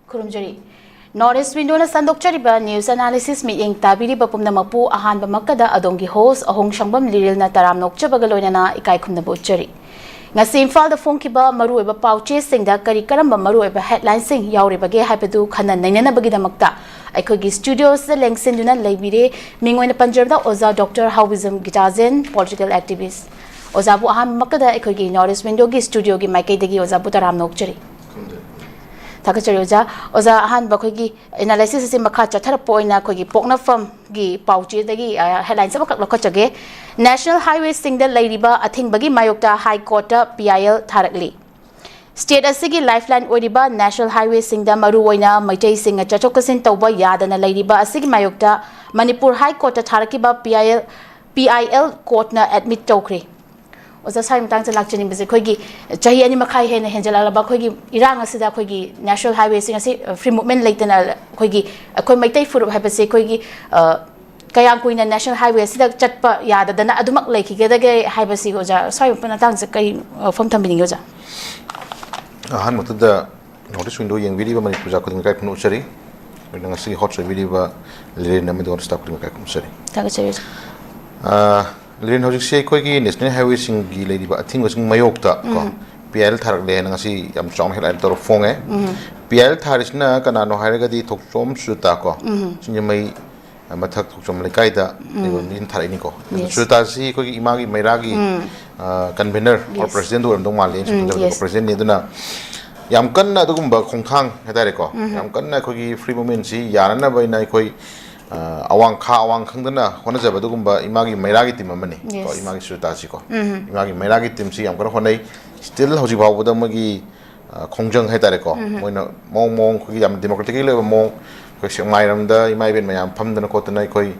Kurumjari. Northeast window na sandokchariba news analysis meeting tabiri bapumna mapu ahan bamakada adongi host ahong shangbam liril na taram nokchabagaloina na ikai khumna bochari. Ngasi Imphal da phongkiba maruiba pauche singda kari karamba maruiba headline sing yauribage haibadu khana nainana bagidamakta aikogi studios da lengsinduna leibire mingoina panjabda oza Dr. HAOBIJAM GITAJEN political activist. Ozabu ahan makada aikogi Northeast window gi studio gi maikei dagi ozabu taram nokchari. Takachari oza ahan bakogi analysis si makha chathar poina kogi pokna firm gi pauche dagi headline sa bakak lokachage National Highway sing da lairiba athing bagi mayokta High Court PIL tharakli State asigi lifeline oriba National Highway sing da maru oina maitai sing chachokasin tawba yadana lairiba asigi mayokta Manipur High Court tharakiba PIL court na admit tawkri oza sai mtang cha lakchani bese khoigi chahi ani makhai hena henjala ba khoigi irang asida khoigi National Highway sing asi free movement leitana khoigi khoi maitai furup habese khoigi kayang kuina National Highway asida chatpa yada dana adumak leikhi gedage haibasi oza sai mtang tang cha kai fom thambini oza ahan mutada notice window yang video mani puja ko kai phunu chari nang asi hot video ba lire na me don stop ko kai phunu chari ta chari Lirin hojik se koi ki National Highway sing gi lady ba thing wasing mayok ta ko PL tharak le nang si yam chong headline tor phone PL tharisna kana no hairaga di thokchom suta ko sinje mai mathak thokchom le kai da nin tharai ni ko suta si koi ki imagi mairagi convener or president or dong mal le president ni duna yam kan na dugum ba khongthang hedare ko yam kan na koi ki free movement si yarana bai na koi awang khangdana hona jaba dugumba imagi mairagi tim amani ko imagi suta si ko imagi mairagi tim si am kana honai still hoji bawda magi khongjang hetare ko moina mong ko yam democratically le mong ko semai ramda imai ben mayam phamdana ko tanai koi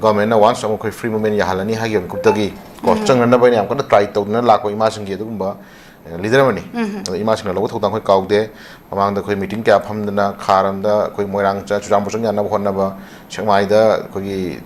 government na once am koi free movement ya halani ha gyam kuptagi ko changna bai am kana try to na la ko imasing ge dugumba leader mani imasing na lo thotang koi kaude amang da koi meeting kya phamdana kharam da koi moirang cha churang busang yana honna ba semai da koi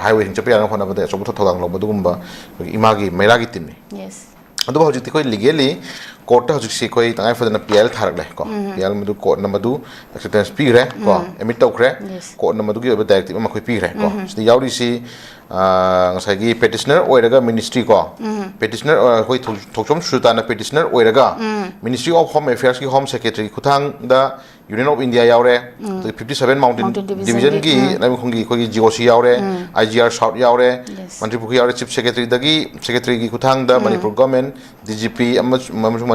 highway chape yana honna ba da so thotang lo badugumba imagi mairagi timni yes adu hojik ti koi legally court hojik si koi tangai fadana PL tharak le ko PL madu court na madu acceptance pi re ko emit tok re court na madu gi directive ma koi pi re ko sti yauri si ngasai gi petitioner oiraga ministry ko petitioner koi thokchom suta na petitioner oiraga Ministry of Home Affairs ki Home Secretary kuthang da Union of India yaure 57 Mountain Division gi nami khongi koi GOC yaure IGR South yaure manipur yaure Chief Secretary dagi secretary gi kuthang da Manipur government DGP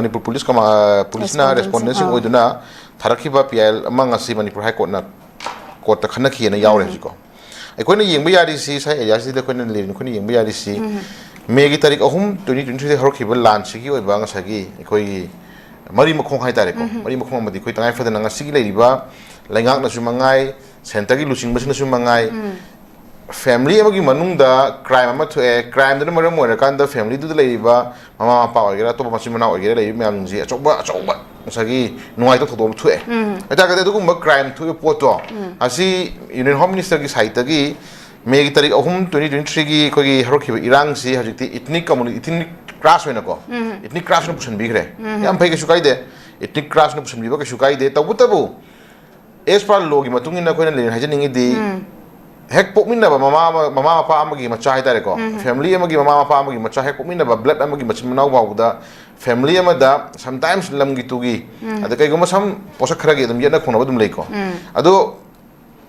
Manipur police kama police na respondent oiduna tharakhiba PIL amang asi Manipur High Court na court ta khana khi na yaure ko aikoina yengba yari si sai area si da koina lerin khoni yengba yari si megi tarik ahum 2023 harokhiba lan si gi oiba nga sagi akoi mari makhong hai tare ko mari makhong amadi koi tangai fadana nga sigi leiriba laingak na su mangai center gi lusing basina su mangai family amagi manung da crime ama thoe crime da maram moira kan da family du leiriba mama papa oigera to machi mana oigera leiri myam ji achokba sagi nuai to thodom thoe eta ka de gumba crime thoe poto asi Union Home Minister gi site gi megi tarik ahum 2023 gi ko gi harokhiba irang si hajikti ethnic community ethnic crash hoina ko ethnic crash no pusan bigre yam phai ke shukai de ethnic crash no pusan biba ke shukai de tabu as par logi matungin na koina len hajaningi di hek pokminna ba mama pa amagi macha hai tare ko family amagi mama pa amagi macha hek pokminna ba blood amagi machin manau ba da family amada sometimes lamgi tugi ada kai goma sam posak khara gi dum yena khona ba dum lei ko ado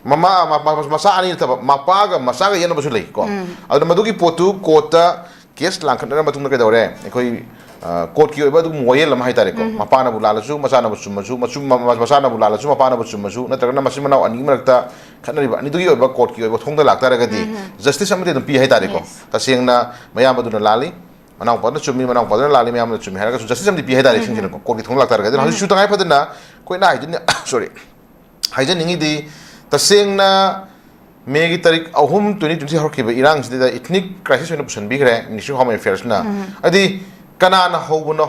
mama masa ani ta mapa ga masa ga yena ba su lei ko ado madugi potu kota case langkhana matung na kai dore koi court ki oiba du moyel lam hai tare ko mapana bulala su masana bu sumasu masana bulala su mapana bu sumasu natragna masimana ani marakta khanari ba ani dugi oiba court ki oiba thongda laktara gadi justice amade dum pi hai tare ko ta sengna mayam baduna lali manang padna chumi manang padna lali mayam na chumi haraga justice amade pi hai tare sing ko court ki thong laktara gadi hasu tangai padna koi na hajin sorry hajin ningi di ta sengna megi tarik ahum 2020 harkiba irang sida ethnic crisis hoina pusan bigre Ministry of Home Affairs na adi kanana hobuno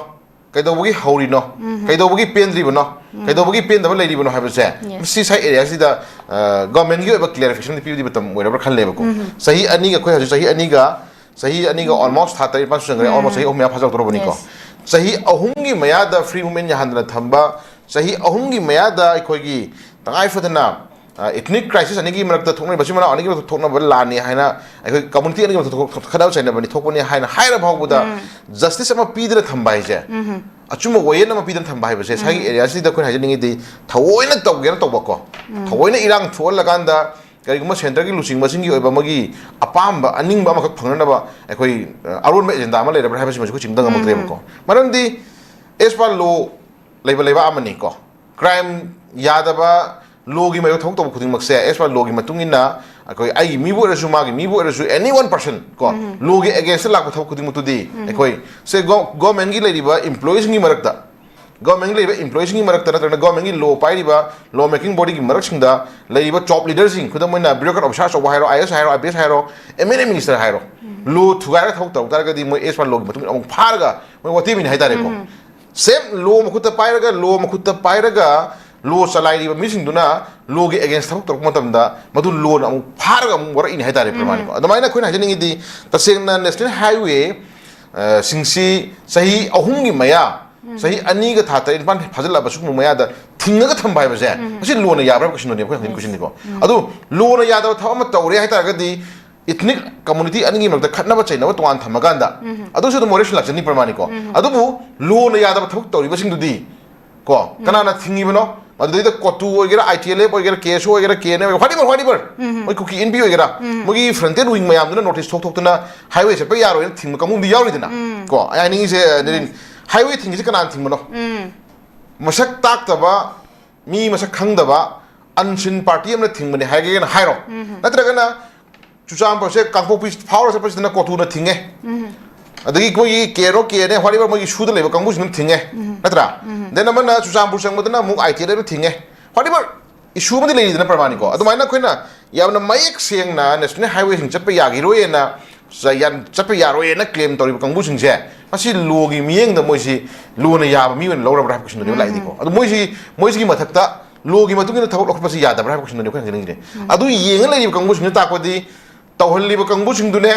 kaidobugi haurino kaidobugi pendribono kaidobugi pendaba leiribono habase si sai area sida government gi ba clarification pi di batam wera khan leba ko sahi ani ga khoi hasu sahi ani ga almost 35% almost sahi omya phajak torobani ko sahi ahungi maya da free movement ya handla thamba sahi ahumgi mayada aikoigi tangai fadana ethnic crisis anigi marakta thokna basima anigi thokna lani haina aikoi community anigi khadau chaina bani thokpani haina haira bhawbuda justice ama pidra thambai je achuma wayen ama pidra thambai base sagi area sida khoi hajaningi di thawoina tawgena tawbako thawoina irang thol laganda kariguma center ki lusing masing gi oiba magi apamba aningba ama khak phangna ba aikoi arun me agenda ama le rabra habasi ko chingdang ama krem ko marandi espa law leiba amani ko crime yadaba logi mayo thok to khuding makse espa logi matungina akoi ai mi bo rasu magi mi bo rasu any one person ko logi against lak thok khuding mutudi akoi se government gi leiba employees gi marakta government gi leiba employees gi marakta na government gi law pai riba law making body gi marak singda leiba top leaders sing khudam moina bureaucrat officer so hairo is hairo abs hairo mn minister hairo law thugai thok to tar ga di mo espa logi matung among pharga mo wati min haitare ko same law makhuta pairaga law makhuta pairaga law salai riba missing duna law ge against thok tok matamda madu law na pharga wara in haitare pramani ko adamaina khoina hajaningi di tasengna national highway singsi sahi ahumgi maya sahi ani ga thata in pan phajala basuk maya da thinga ga thambai ba je asi law na yabra question ne ko hin question ko adu law na yada thawma tawre haitara ga di ethnic community anigi makta khatna ba chaina ba tuan thamaganda adu su moresh lakchani pramani ko adu bu law na yada thok tawri ba sing dudi ko kanana thingi bano adu kotu oigera itl oigera keso oigera kene whatever oi kuki nb oigera mogi fronted wing mayam duna notice thok thok tuna highway se pa yaro thing kamum di yauri dina ko ai ningi se highway thing se kanan thing bano masak tak taba mi masak khang daba unseen party amna thing bani haige na hairo natra kana chucham pa se kangpo pi power se pa dina kotu na thinge adagi koi kero kene whatever mogi shuda leba kangbu sin thinge natra then amana chusampur sangmadana muk itl thinge whatever issue madi lei dina pramani ko adumaina khoina yamna mayek seng na national highway sing chappa yagi roye na sayan chappa yaroye na claim tori kangbu sing je masi logi mieng da moisi lo na yaba mi wen lora bra question ni lai di ko adu moisi gi mathakta logi matungina thawok lokpa si yada bra question ni ko ngi ni adu yeng lai kangbu sing ta ko di tawhali ba kangbu sing dune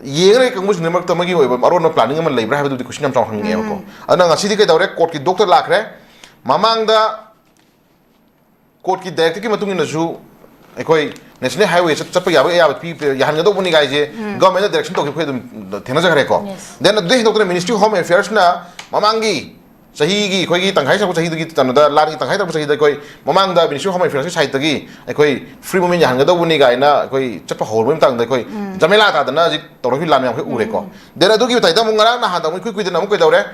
yeng kangbu sing mak tamagi oi aron planning am lai bra ha du question am chang hang nge ko ana ngasi di kai dawre court ki doctor lakre mamang da court ki director ki matung na ju ekoi national highway chappa yaba ya pi yahan ga do buni gai je government direction to ki dum thena jagre ko then the doctor ministry of home affairs na mamangi sahi gi khoi gi tanghai sa sahi gi tanada lari tanghai ta sahi da koi mamang da ministry of home affairs side gi ekoi free movement yahan ga do buni gai na ekoi chappa hor bim tang da koi jamela ta da na ji to ri lam yang khoi ure ko then adu gi tai da mungara na ha da moi kui da na mo koi dawre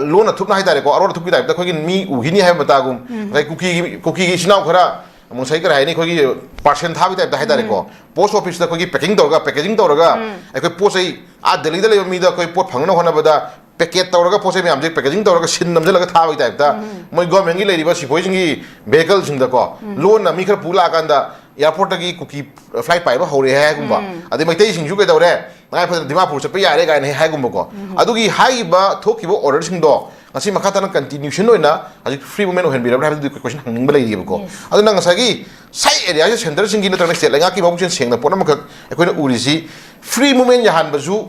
loan thupna hai tare ko aro thupki da khoi gi mi uhini hai batagum kai kuki gi sinau khara mo sai kar hai ni khoi gi parcel tha bi da hai tare ko post office da khoi gi packaging torga ekoi posai a delhi da le mi da koi pot phangna hona bada packet torga posai mi amje packaging torga sin nam jala ga tha bi da moi government gi le riba sipoi sing gi vehicle sing da ko loan na mi khar pula kan da airport gi kuki flight pai ba hore hai gumba adi mai tai sing ju ga dawre ngai pha dimapur chapa yare ga ne hai gumba ko adugi hai ba thoki bo order sing do ngasi makata na continuation oina aji free movement hen bira bra question hangning ba lai ri ko adu na ngasa gi sai area je center sing gi na state lenga ki babu chen seng na pona makak ekoi na uri si free movement ya han ba ju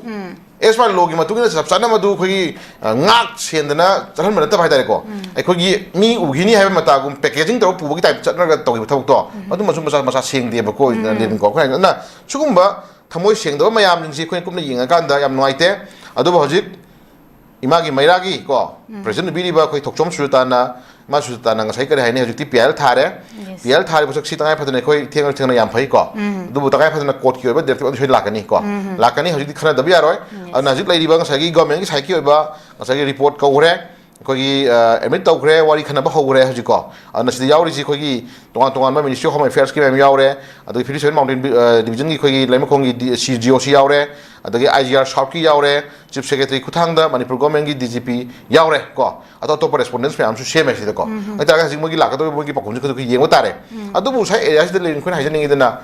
esma logi matung na sabsana madu khoi ngak sendana chahan mana ta bhai ko ekoi gi mi ugini hai mata gum packaging to pu gi type chatna ga to gi thok to adu masum masa seng de ba ko len ko khoi na sugumba thamoi seng do mayam jing si khoi kumna yinga kan da yam noite adu ba hojik imagi mairagi ko president biri ba khoi thokchom sultana ma sultana nga sai kare hai ne hojik ti pl thare bosok si tangai phadane khoi thengna yam phai ko du bu tangai phadana court ki oba direct on shoi lakani ko lakani hojik khana dabi aroi ana hojik lai ri ba nga sai gi government gi sai ki oba nga sai report ko hore khoi admit to khre wari khana ba hore hojik ko ana si yauri si khoi gi tongan ma ministry of home affairs ki mem yaure adu philippine mountain division gi khoi gi laima khong gi cgoc yaure adagi igr sharp ki yaure chief secretary kuthang da manipur government gi dgp yaure ko ato to correspondence am su shame si da ko ata ga sing mo gi lakato mo gi pakum ji ko yengo tare adu bu sai area si da lein khoi hajan ngi dana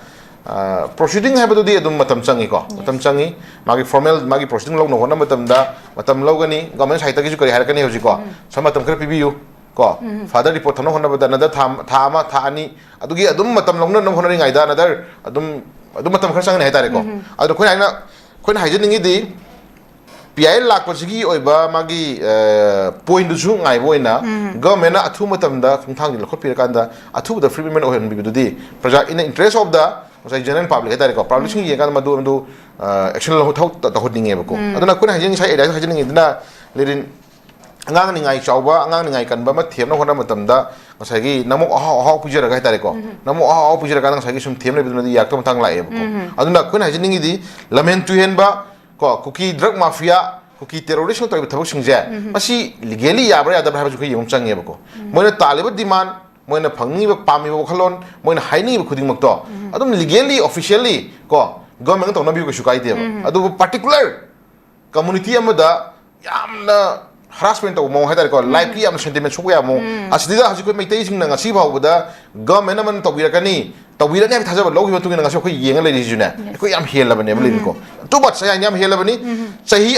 proceeding hai badu di adum matam changi ko matam changi magi formal magi proceeding log no hona matam da matam logani government sai ta gi kari har kani hoji ko samatam kar pibiu ko father report thano hona bada nada tha ma tha ani adugi adum matam logna no hona ringai da nadar adum matam khar sang ne hai tare ko adu khoi na hajan ngi di PI lakpasigi oiba magi point du chu ngai boina government na athu matamda khungthang ni khot pirakanda athu the free movement ohen bidudi project in the interest of the general public ta ko public sing yeng madu action lo thau ta hodinge bako aduna kun hajing sai area hajing idna lerin angang ni ngai chawba angang ni ngai kanba ma them na hona matamda ngasai gi namu aha pujara ga ta ko namu aha pujara ga ngasai gi sum them le biduna yak to thang lai bako aduna kun hajing di lamen tu hen ba ko cookie drug mafia cookie terrorism to thabuk singje masi legally yabra yadab ha ju yum change bako moina taliba demand moina phangni ba pami ba khalon moina haini ba khuding makto adum legally officially ko government to na bi ko shukai de adu particular community amada yamna harassment to mo haidar ko life yam sentiment su ya mo asidida haji ko meitai sing na ngasi bawda government man to birakani to birani am thajaba logi tu ngasi ko yenga le ri juna ko yam hela bane mle ko to bat sa yam hela bani sahi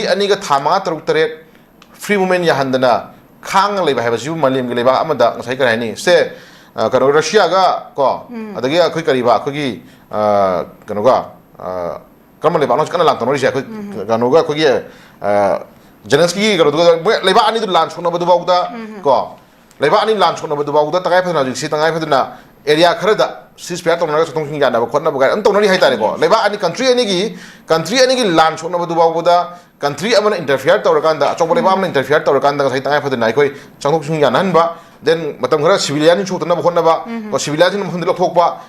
aniga thama taruk tare free movement ya handana khang le ba ha ju malim ge le ba amada ngasai ka ni se kano Russia ga ko adagi akhoi kari ba akhoi kano ga kama le ba no kana lang tono ri ko kano ga akhoi Zelensky kano le ba ani du lan chona ba du ba da ko le ba ani lan chona ba du ba da tagai phana ji tagai phana area khara da sis pya tong na sa tong sing ya na ba khotna ba ga antong ri hai ta ko le ba ani country ani gi lan chona ba du ba da country amana interfere to kan da chong le ba amana interfere to kan da sai tagai phana khoi changthok sing ya nan ba then matam khara civilian chu tana ba khotna ba ko civilian ni mhun lok thok ba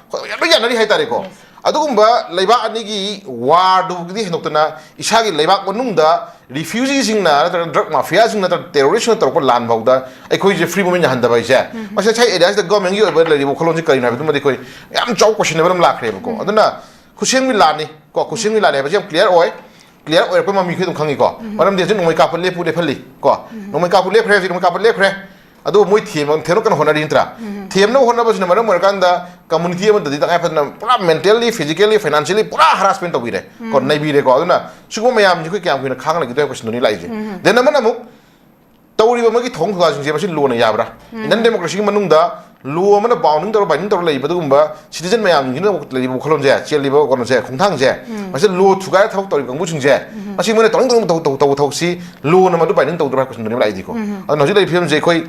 ya na ri hai ta ko adugumba leiba ani gi war du gi hinokna isagi leiba manung da refugee sing na drug mafia sing na terrorist na ko lan bauda ai khoi je free movement han da bai je masa chai area the government gi over le ko lon ji kai na bi ma khoi yam chau question ba la khre ko aduna khusin mi lani ko khusin mi lani ba jam clear oi pa ma mi khoi dum khangi ko maram de jin noi ka pale pu de phali ko noi ka pu le khre ji noi ka pu le khre adu moi thiem theno kan honari intra thiem no honna basna maram markanda community am dadi ta fa pura mentally physically financially pura harassment to bire ko nai bire ko aduna sugo mayam ji ko kyam kuina khang lagi to question ni lai je den amana mu tawri ba magi thong thwa sing je basin lo na yabra indian democracy manung da lo amana bounding to binding to lai badugumba citizen mayam ni no lai bu kholom je cheli ba ko je khongthang je basin lo thuga thok to kang bu sing je basin mone tong si lo na ma du binding to question ni lai ji ko aduna ji lai film je khoi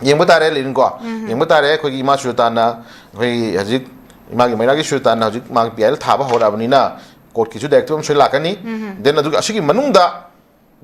yeng batare lin ko yeng batare khoi gi ma sultana khoi hajik ima gi maira gi sultana hajik ma PL thaba hora bani na court ki ju director am sela kani den adu asigi manung da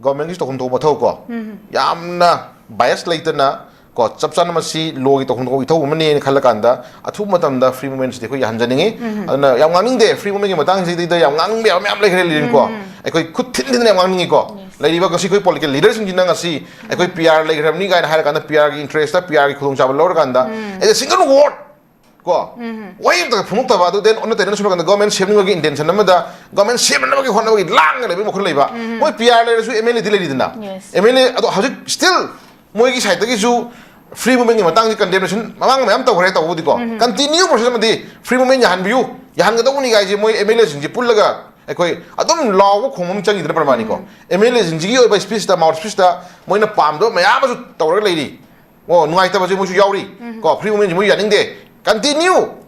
government gi to khum to ba thau ko yamna bias laitana ko chapchan ma si lo gi to khum to i thau mani khala kanda athu matam da free movement de khoi hanjaningi aduna yam ngangning de free movement gi matang si de yam ngang me am lai khre lin ko ai khoi khut thin din yam ngangning ko lai ba kasi khoi political leaders sing jinang asi ai khoi PR lai khram ni ga na har kanda PR gi interest ta PR gi khulung chawal lor kanda as a single word ko why the phumuk ta ba do then on the tension kanda government saving gi intention na da government saving na gi honna gi lang le bi mo khol lai ba moi PR lai su MLA dilai dina MLA ado hajik still moi gi side gi su free movement gi matang gi condemnation mamang mayam ta khore ta budi ko continue process ma di free movement yahan biu yahan ga to ni ga ji moi MLA sing ji pullaga ai adum law ko khomum changi dina parmani ko MLA sing ji oi ba speech ta mouth speech ta moi na pam do mayam su tawra lai ri o nungai ta ba ji moi su yauri ko free movement ji moi yaning de continue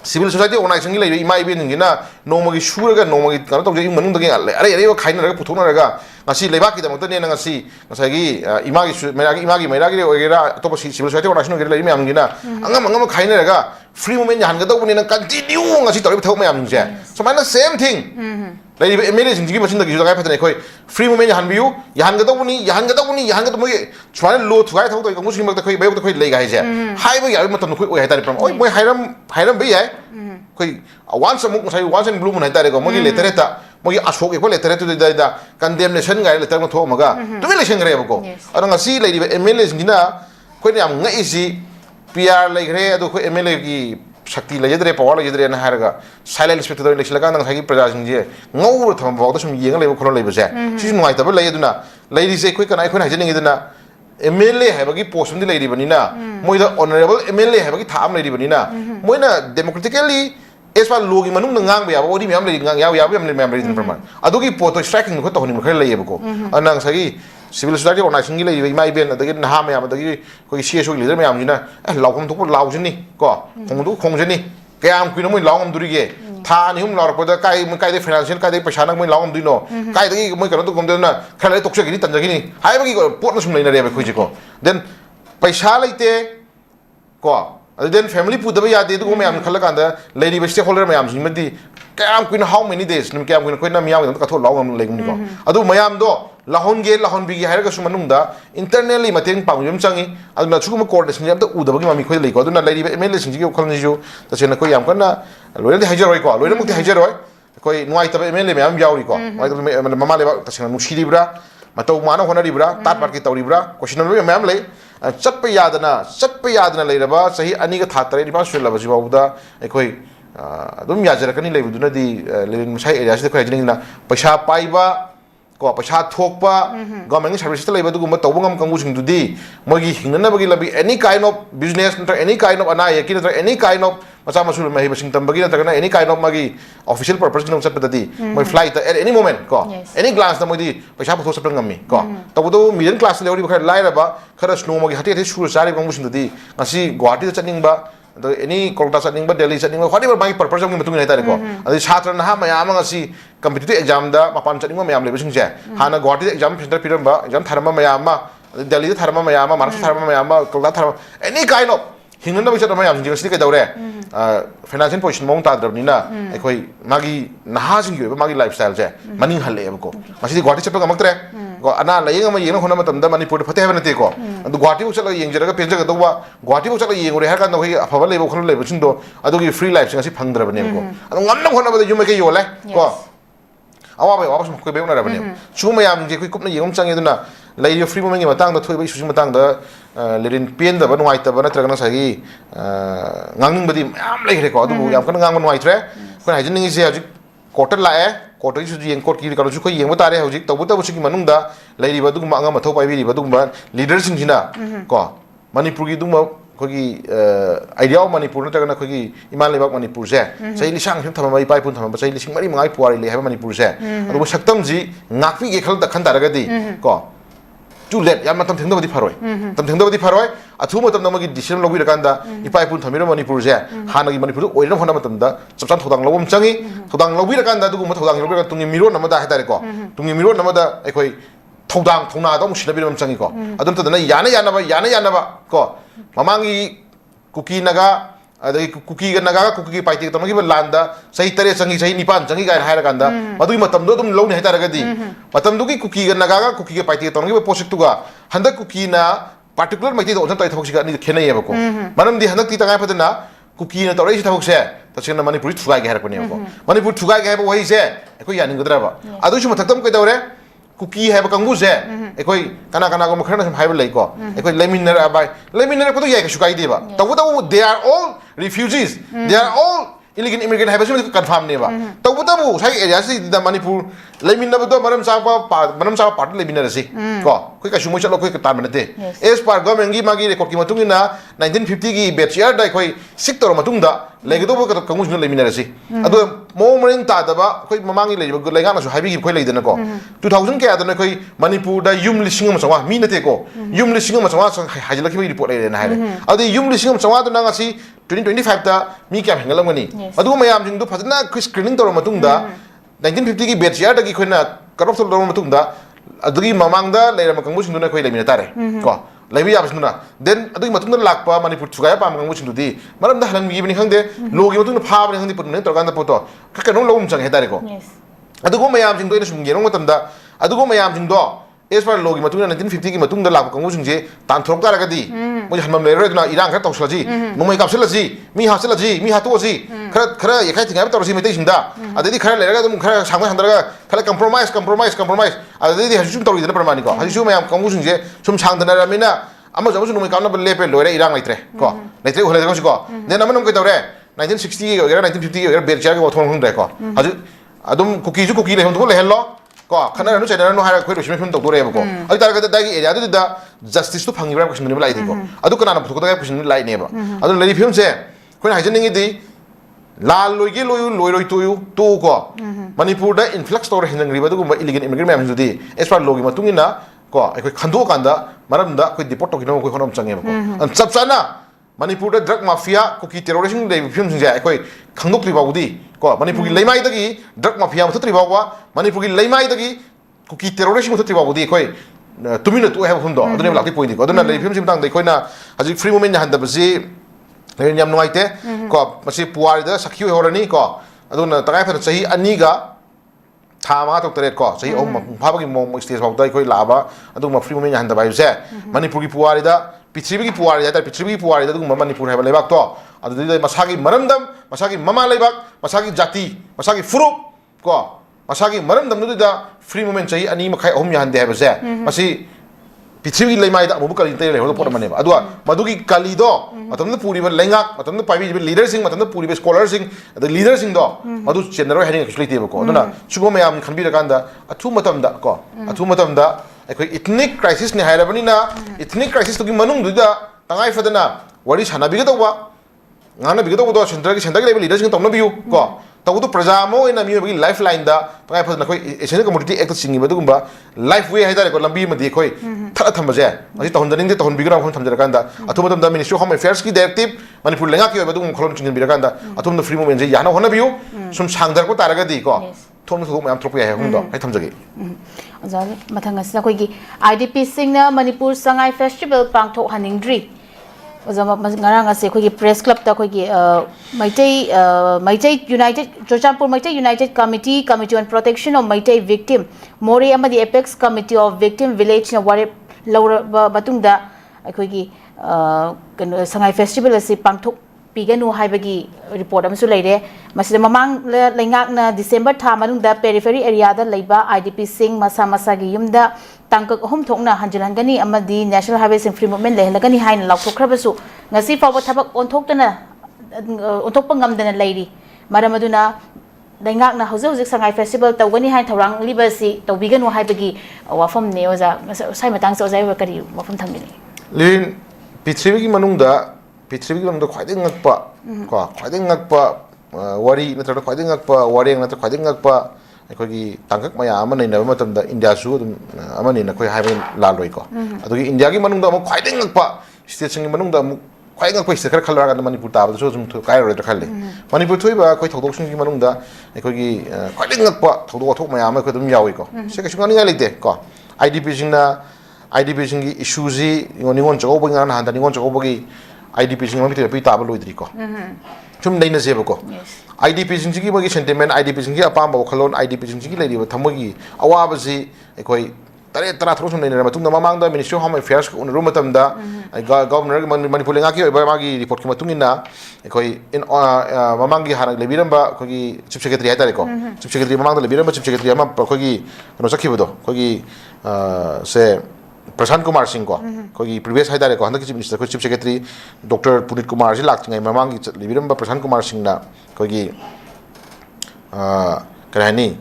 civil society organization gi lai ima ibe ning na nomagi shuraga nomagi kana tawje ing manung da gi are ba khaina ra puthona ra ga ngasi leiba ki da mot ne ngasi ngasi gi imagi mairagi ogera to ba civil society organization gi lai mi am gi na angam khaina ra ga free movement han ga do ni na continue ngasi tori thau ma am je so mana same thing lai MLA sing gi masin da gi ga phatane khoi free movement han biu han ga do ni mo chwan lo thuai thau to ko muslim ba khoi ba khoi lai ga je hai ba ya ma ton khoi oi hai ta ri pram oi moi hairam be ya khoi once amuk sai once in blue mun hai ta re ko mo gi letter ta mo gi ashok ko letter to da condemnation ga letter ma tho ma ga to me lection gre ba ko ara ngasi lai ri MLA sing na khoi ni am ngai si PR lai gre ado khoi MLA gi shakti lai jadre power lai jadre na har ga silent spectator election la ga nang sai gi praja sing je ngau tham ba da sum yeng lai ba kholo lai ba je si nuai ta ba lai aduna lai ri se khoi kana khoi na jeng iduna MLA hai ba gi post di lai ri bani na moi da honorable MLA hai ba gi tham lai ri bani na moi na democratically as far logi manung ngang ba odi myam lai ngang ya myam lai myam lai din praman adu gi poto striking ko to honi khoi lai ba ko anang sai civil society organization gi lai mai ben adagi na ha me am adagi ko CSO leader me am jina law kom thuk law jini ko khong du khong jini kayam kuina moi law am duri ge thà ni hum lar pada kai financial kai paisa nang moi lawam duino kai dagi moi karo to kom dena khala tok se gini tan jagi hai bagi pot na sum leina re ba khoi ko then paisa laite ko then family pu daba ya de du me am khala kan da lady be stakeholder me am jing madi kam kuin how many days nim kam kuin koina miyam ka tho lawam legum ni ko adu mayam do lahon bi gi haira ka sumanung da internally mateng pangum changi adu na chugum coordination yam da udaba gi mami khoi lei ko adu na lady be ml sing gi khol ni ju ta chena ko yam kana loyal di hajar roi ko loyal mukti hajar roi koi nuai ta ml me am yauri ko mama le ta chena nushiri bra matau mana honari bra tat par ki tawri bra question me am lei chatpa yadana leiraba sahi ani ga thatare riba sulaba jibauda ekoi adum yajarakani leibuduna di lerin sai area se khoi jingna paisa paiba ko paisa thokpa government service ta leibadu gumba tawbangam kangu singdudi mogi hingnana bagi labi any kind of business nor any kind of ana yakin nor any kind of macha masul mai basing tambagi nor any kind of magi official purpose ginong sapdadi moi flight at any moment ko any glance na moi di paisa photo sapang ngami ko tawdo middle class leori khar lairaba khara snow magi hati hati sur sari kangu singdudi ngasi guwahati ta chaning any Kolkata setting but Delhi setting whatever my purpose of mutung na ko adi chhatra na ha mayam ngasi competitive exam da mapan setting mayam lebu sing je hana Guwahati exam center piram ba exam tharma mayam ma Delhi tharma mayam ma Maharashtra tharma mayam ma Kolkata tharma any kind of hingan na bisa mayam jing sini ka daure financial position mong ta drab ni na ekoi magi naha sing yo magi lifestyle je maning halle ko masi Guwahati chepa ga maktre ko ana layeng ma yeng hona matam da manipur phate have na te ko adu Guwahati uchala yeng jara penja ga dawa Guwahati uchala yeng ore har kan hoi afaba lebo khol lebo chindo adu gi free life singa si phangdra bane ko adu ngamna hona ba yume ke yole ko awa ba wa ko be na rabane chuma yam je kupna yeng chang eduna lay free moment ngi matang da thoi ba isu matang da lerin pen da ba nuai ta ba na tra na sagi ngangning badi am lai re ko adu yam kan ngang nuai tre ko hai jin ngi se hajik quarter lae quarter su yeng court ki ka ju ko yeng ba tare hajik tabu tabu sigi manung da lay ba du ma nga mathau pai bi ba du ba leader sing jina ko manipur gi du ma ko gi idea of manipur na ta na ko gi iman lebak manipur se sai li sang thama mai pai pun thama sai li sing mari mangai puari le ha manipur se adu saktam ji ngakpi ge khal da khan da ga di ko too late yam matam thengda badi pharoi tam thengda badi pharoi athu matam namagi decision logi rakanda ipai pun thamira manipur je hanagi manipur oiram hona matam da chapchan thodang lobum changi thodang logi rakanda du ma thodang logi tungi miro namada hatare ko tungi miro namada ekoi thodang thona da musina biram changi ko adum tadana yana ba ko mamangi kuki naga adai kuki ga naga kuki paiti to ngi landa sai tare changi sai nipan changi ga haira kanda madui matam do dum lowni haitara ga di matam du ki kuki ga naga kuki ga paiti to ngi posik tu ga handa kuki na particular maiti do tai thok siga ni khenai ya ko manam di handa ti ta ga padana kuki na to rei thok se ta chena manipuri thugai ga har ko ne ko manipur thugai ga ba wai se ko yaning gadra ba adu chu mathaktam ko dawre kuki hai ba kangu se ekoi kana ko makhana sam hai ba lei ko ekoi leminner ko to yai ka shukai de ba tawu they are all refugees they are all illegal immigrant hai ba su confirm ne ba tawu sai area si da manipur leminner ba to maram sa part leminner si ko koi ka shumoi chalo koi ka tar manate as par government gi magi record ki matung na 1950 gi batch year dai koi sector matung da legi do ka kangu su leminner si adu mo maring ta da ba koi mamangi le ga lenga na su habi gi koi le dana ko 2000 ke adana koi manipur da yum lising ma sawa mi nate ko yum lising ma sawa hajila ki report le na haile adu yum lising ma sawa da na ngasi 2025 da mi kya hengalam ngani adu mayam jing do phajna screening tor matung da 1950 gi batch year da gi khoina corrupt tor matung da adugi mamang da le ram kangu sing do na koi le mi tare ko lebi ya bisnuna then adugi matung da lakpa manipur chugaya pa kangu sing do di maram da halang mi bini khangde logi matung da pha bani khangde putne tor kan da poto ka no lom chang hetare ko adugo mayam jing do ina sum gerong matam da adugo mayam jing do as far logi matung 1950 gi matung da lakpa kangu sing je tan thok ta ra ga di mo hanmam le re na irang kha tawsla ji nomai kapsla ji mi hasla ji mi hatu ji khara yekai tinga tor si metai sinda adedi khara le ra dum khara sangma handra ga khala compromise adedi hasu tor gi na pramani ko hasu mayam kangu sing je sum sangdana ra mina ama jamu nomai kamna le pe loire irang laitre ko laitre hole ko ne namanum ko tore 1960 gi ga 1950 gi ga bercha ga thong hong ko hasu adum kuki le hon to le hello ko khana nu chena nu hara khoi roshme phun to dore ko adi tar ga da gi area du da justice to phangi bra question ni lai di ko adu kana na phuko da question ni lai ne ba adu lari film se khoi na hajen ngi di lal loi ge loi to ko manipur da influx to hin ngri ba du ko illegal immigrant mem ju di as far logi matung ina ko ai khoi khando kan da maram da khoi deport to ki no khoi khonam change ba ko an chap chana manipur da drug mafia ko ki terrorism de film se ai khoi khangdok ri ba udi ko manipur gi leimai dagi drug mafia muthri bawa manipur gi leimai dagi kuki terrorist muthri bawa di koi tumina tu have hundo adune lakti point ko aduna lei film sim tang dei koi na haji free moment han da basi lein yam nuai te ko masi puari da sakhi horani ko aduna tagai fa chahi ani ga thama tok tare ko chahi om phaba gi mom stage baw dai koi laba aduma free moment han da bai se manipur gi puari da Pitribi ki puari da Pitribi ki puari da dum manipur ha lebak to adu dai masagi maramdam masagi mama lebak masagi jati masagi furup ko masagi maramdam nu da free moment chai ani makhai ahum yan de ha se masi Pitribi leimai da abu kali te le ho por mane ba adu madugi kali do matam da puri ba lengak matam da paibi leader sing matam da puri ba scholar sing da leader sing do madu general heading actually te ba ko aduna chugo mayam khanbi ra kan da athu matam da ko athu matam da ethnic crisis ne hairabani na ethnic crisis to gi manung duda tangai fadana wari chana biga tawba ngana biga tawba do center gi level leaders gi tawna biu ko tawdu prajamo ina mi bi lifeline da tangai fadana koi asian community act singi badugumba life way haidare ko lambi madi koi thara thambaje asi tahon daning de tahon bigra hon thamjara kanda athum da ministry of home affairs ki directive manipur lenga ki badugum kholon chingin bira kanda athum da free movement je yana hona biu sum sangdar ko taraga di ko thon so mayam thropi ha hum do ai thamjage Azali mathang asna koi gi IDP singna Manipur Sangai Festival pangthok haningdri ozama ngarang ase koi gi press club ta koi gi Maitai United Chochampur Maitai United Committee on Protection of Maitai Victim Mori amadi Apex Committee of Victim Village na ware laura batungda koi gi Sangai Festival ase pangthok piganu haibagi report amsu leire masida mamang lengak na December tha manungda periphery area da leiba IDP sing masa gi yumda tangkak hom thokna hanjilangani amadi national highway sing free movement lehlagani hain laukthokrabasu ngasi fawa thabak onthokna onthokpa ngamdana leiri maramaduna lengak na hojik Sangai Festival tawgani hain thorang libasi tawbiganu haibagi wafam ne oza sai matang so zai kari wafam thangini lin Pitribi gi manungda Pitribi gi khwaiding ngakpa ko khwaiding ngakpa wari natra khwaiding ngakpa wareng natra khwaiding ngakpa aikogi tangkak maya ama nei na matam da India su ama nei na khoi haiben laloi ko adugi India gi manung da mo khwaiding ngakpa state sing manung da mo khwaiding ngakpa state khalra ga Manipur ta ba so zum kai ro da khalle Manipur thoi ba khoi thodok sing gi manung da aikogi khwaiding ngakpa thodok thok maya ama ko dum yawi ko se ka shungani ga leite ko IDP sing na IDP sing gi issues ji ningon chago ba ngan han da ningon chago ba gi IDP sing mami te pi ta ba loidri ko chum nei na je ba ko IDP sing gi bagi sentiment IDP sing gi apam ba khalon IDP sing gi leiri ba thamogi awa ba ji ekoi tare tara thro sum nei na matung da mamang da ministry of home affairs ko ru matam da governor Manipur lenga ki ba magi report ki matung ina ekoi in mamang gi hanak lebiram ba ko gi chief secretary ha tare ko chief secretary mamang da lebiram ba chief secretary ama ko gi no sakhi ba do ko gi se Prashant Kumar Singh ko gi previous haidare ko hanaki chief minister ko chief secretary Dr. Punit Kumar ji laktingai mamang gi libiram ba Prashant Kumar Singh na ko gi karani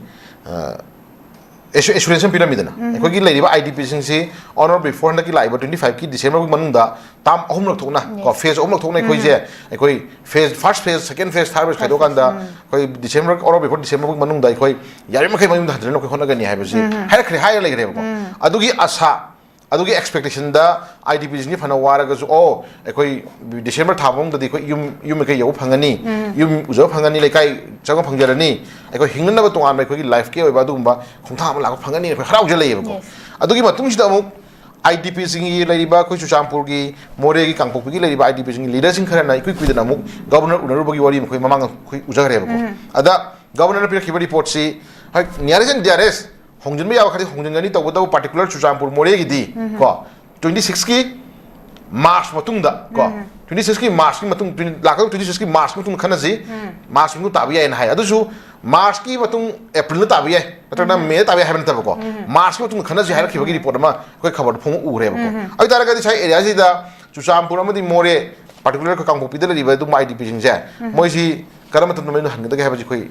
assurance pyramid na ko gi leiriba IDP sing si honor before hanaki laiba 25 ki December manung da tam ahum lak thokna ko phase ahum lak thokna ko je ko phase first phase second phase third phase khaido kan da ko December honor before December manung da ko yari makai manung da hadreno ko honaga ni haiba ji hai khri hai legre ko adugi asa adugi expectation da IDP ni phana waraga ju o ekoi December thabong da ko yum kai yau phangani yum ujo phangani lekai chang phangjarani ekoi hingna ba tongan ba ko life ke ba dumba khongtha ma la ko phangani ko harau je lei ko adugi matung sida mu IDP singi leiriba ko Chuchampur gi more gi kangpok gi leiriba IDP singi leader sing khara na ikui kuidana mu governor unaru bagi wari ko mamang ko ujagare ko ada governor pira khibari report si ha niarejen diares Hongjin me yaw khari hongjin gani tawda particular Chuchampur more gi di ko 26 ki March matung da ko 26 ki March ki matung lakal 26 ki March matung khana ji March mu tabiya en hai adu su March ki matung April na tabiya patana May tabiya haben tab ko March ki matung khana ji hai khibagi report ma ko khabar phong u re ko ai tara ga di sai area ji da Chuchampur amadi more particular ko kangpo pidal ri ba du mai IDP jing je moi ji karam tam no han ga ha ba ji khoi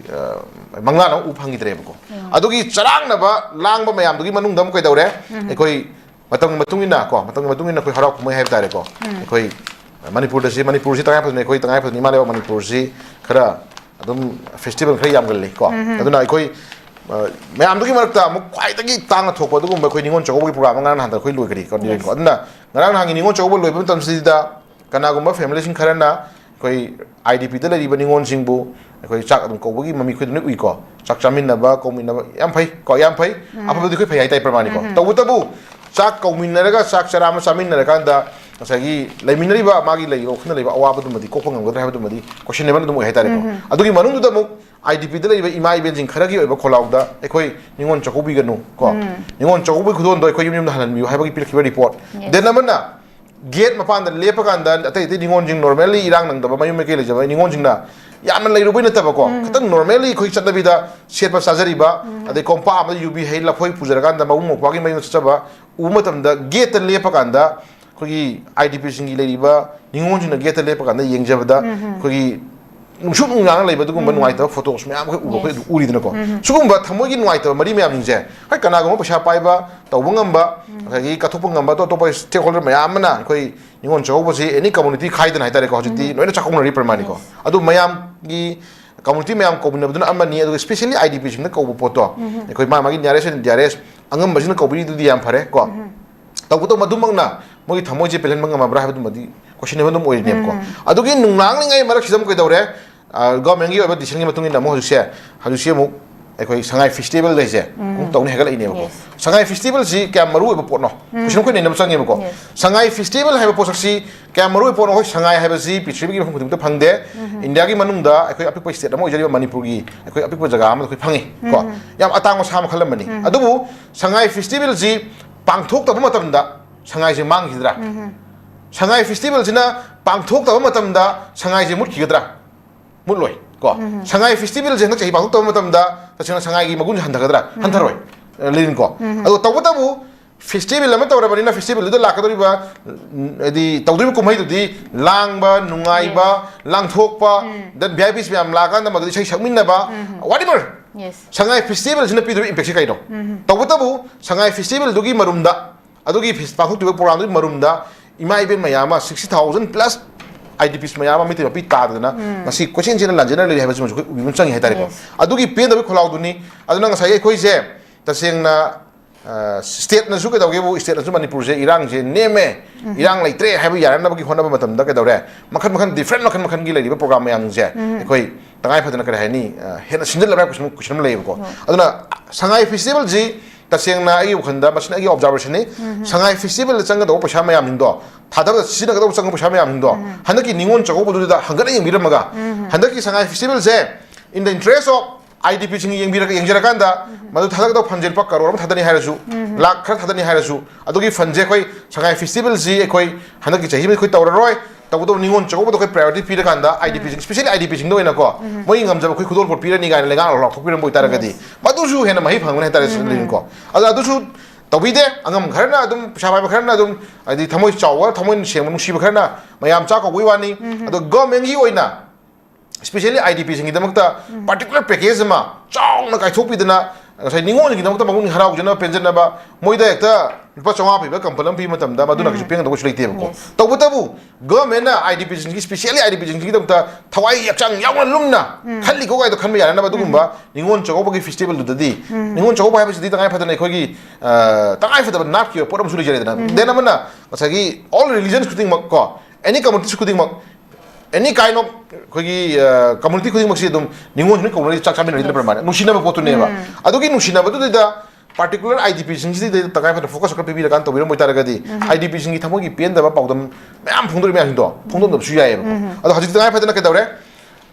mangla na u phangi dre ko adugi charang na ba lang ba mayam dugi manung dam koi daure ekoi matung ina ko koi harau ko mai ha tare ko ekoi Manipur si tangai pa ne koi tangai pa ni ma le Manipur si khara adum festival khari yam gal le ko aduna ekoi mayam dugi marakta mu khwai tagi tang thok pa dugum ba koi ningon chogo gi program ngan han da koi loi kari ko ni ko aduna ngarang hangi ningon chogo loi ba tam si da kana gumba family sing khara na koi IDP da lari bani ngon singbu koi chak adum ko bagi mami khoi dun ui ko chak chamin na ba ko min na yam phai ko yam phai apa du khoi phai tai pramani ko tabu tabu chak ko min na ga chak charama chamin na kan da sagi laiminari ba magi lai o khna lai ba awa ba dum di ko phang ngam ga ba dum di question ne ban dum hai tare ko adu gi manung du da mu IDP da lai ba ima iben jing khara gi oi ba kholau da ekoi ningon chakobi ga nu ko ningon chakobi khudon do ekoi yum da halan mi hai ba gi pil khiba report den amana gate mapan da lepa kan da atai ti ningon jing normally irang nang da ba mayum me ke le jaba ningon jing na yamna lai ru bai na ta ba ko khatan normally khoi chat da bi da shet ba sajari ba adai kompa ma UB hei la phoi pujar kan da ma mo pa gi mai cha ba u matam da gate lepa kan da khoi IDP singi lai ba ningon jing na gate lepa kan da yeng jaba da khoi nungshut nungang lai ba du gumba nuai ta photos me am khoi u khoi uri dina ko sugum ba thamoi gi nuai ta mari me am je hai kana go pasha pai ba tawbungam ba khoi ka thopungam ba to to pa stakeholder me am na khoi ningon chau ba si any community khai dan hai ta re ko jiti noina chakong ri permani ko adu mayam gi community me am ko bun na amani adu especially IDP sing na ko bu poto khoi ma gi DRS angam ba jin ko bi du di am phare ko taw to madumang na mogi thamoi je pelen manga mabra ha du madi question ne bandum oi nem ko adu gi nungang ngai marak sidam ko dawre government gi oba decision gi matung ina mo haju se mo ekoi sangai festival dai je kung taw ne hegal ine ko sangai festival si kam maru oba potno question ko ne nam sangi ko sangai festival ha ba posaksi kam maru potno hoi sangai ha ba si pichri gi phung ta phangde india gi manung da ekoi apik pa state mo jari manipur gi ekoi apik pa jaga ma ekoi phangi ko yam atang ma sam khalam mani adubu sangai festival si pangthok ta matam da sangai je mang hidra sangai festival sina pangthok ta matam da sangai je mut khidra mut loi ko sangai festival je nak chai pangthok ta matam da ta sangai gi magun han dagadra han tharoi lin ko ado tabu festival ama tawra bani na festival du la ka dori ba di tawdui ko mai du di lang ba nungai ba lang thok pa that VIPs me am la kan da ma di chai sakmin na ba whatever sangai festival sina pi du impact kai do tabu sangai festival du gi marum da adugi pangthok tu program du marum da ima iben mayama 60,000 plus IDPs mayama miti pi ta da na si question jena lanjena le haba chu wi mun changi hetare ko adugi pen da kholau du ni aduna nga sai khoi je ta seng na state na su ke dawge bu state na su manipur je irang je neme irang lai tre haba yaran na ba ki khona ba matam da ke dawre makhan different makhan gi lai ba program yang je khoi tangai phadana kare hani hena sinjal la question lai ko aduna sangai festival ji taseng na ai khanda masna ai observation ni sangai festival changa do pasha mayam hindo thada sina ga do changa pasha mayam hindo hanaki ningon chago bu da hangana yeng biramaga hanaki sangai festival je in the interest of IDP sing yeng biraka yeng jara kanda madu thada do fanjel pak karor thada ni harasu lakh khar thada ni harasu adugi fanje khoi sangai festival ji khoi hanaki chahi khoi tawra roi tabu to ningon chago bu khoi priority pira kanda IDP sing especially IDP sing do ina ko moi ngam jaba khoi khudol por pira ni ga lenga lok thok pira moi tara gadi madu ju hena mai phangna hetare lin ko adu su tawide angam kharna adum shabai kharna adum adi thamoi chawa thamoi seng manu shi kharna mayam cha ko wiwani adu government gi oina especially IDP sing damakta particular package ma chong na kai thopi dana sai ningon gi damakta magun harau jana pension na ba moida ekta lupa chonga pi ba kampalam pi matam da maduna ki peng da ko chleite ko tabu government na IDP sing especially IDP sing gi damakta thawai yakchang yawan lumna khalli ko ga do khanme yana na ba dugumba ningon chogo ba gi festival du di ningon chogo ba ba si tangai phadana ko gi tangai phadaba nak ki poram suli jare dana dena mana sagi all religions kuting ko any community kuting any kind of community kuting maksi dum ningon ni ko ri chak chamin ri dana permane nusina ba potu ne ba adugi nusina ba du da particular IDP sing si de takai fa focus ka pibi kan to biro moi taragadi IDP sing thamo gi pen da ba pawdam mem phungdori me hindo phungdom da su ya ba ado haji takai fa dana ka dawre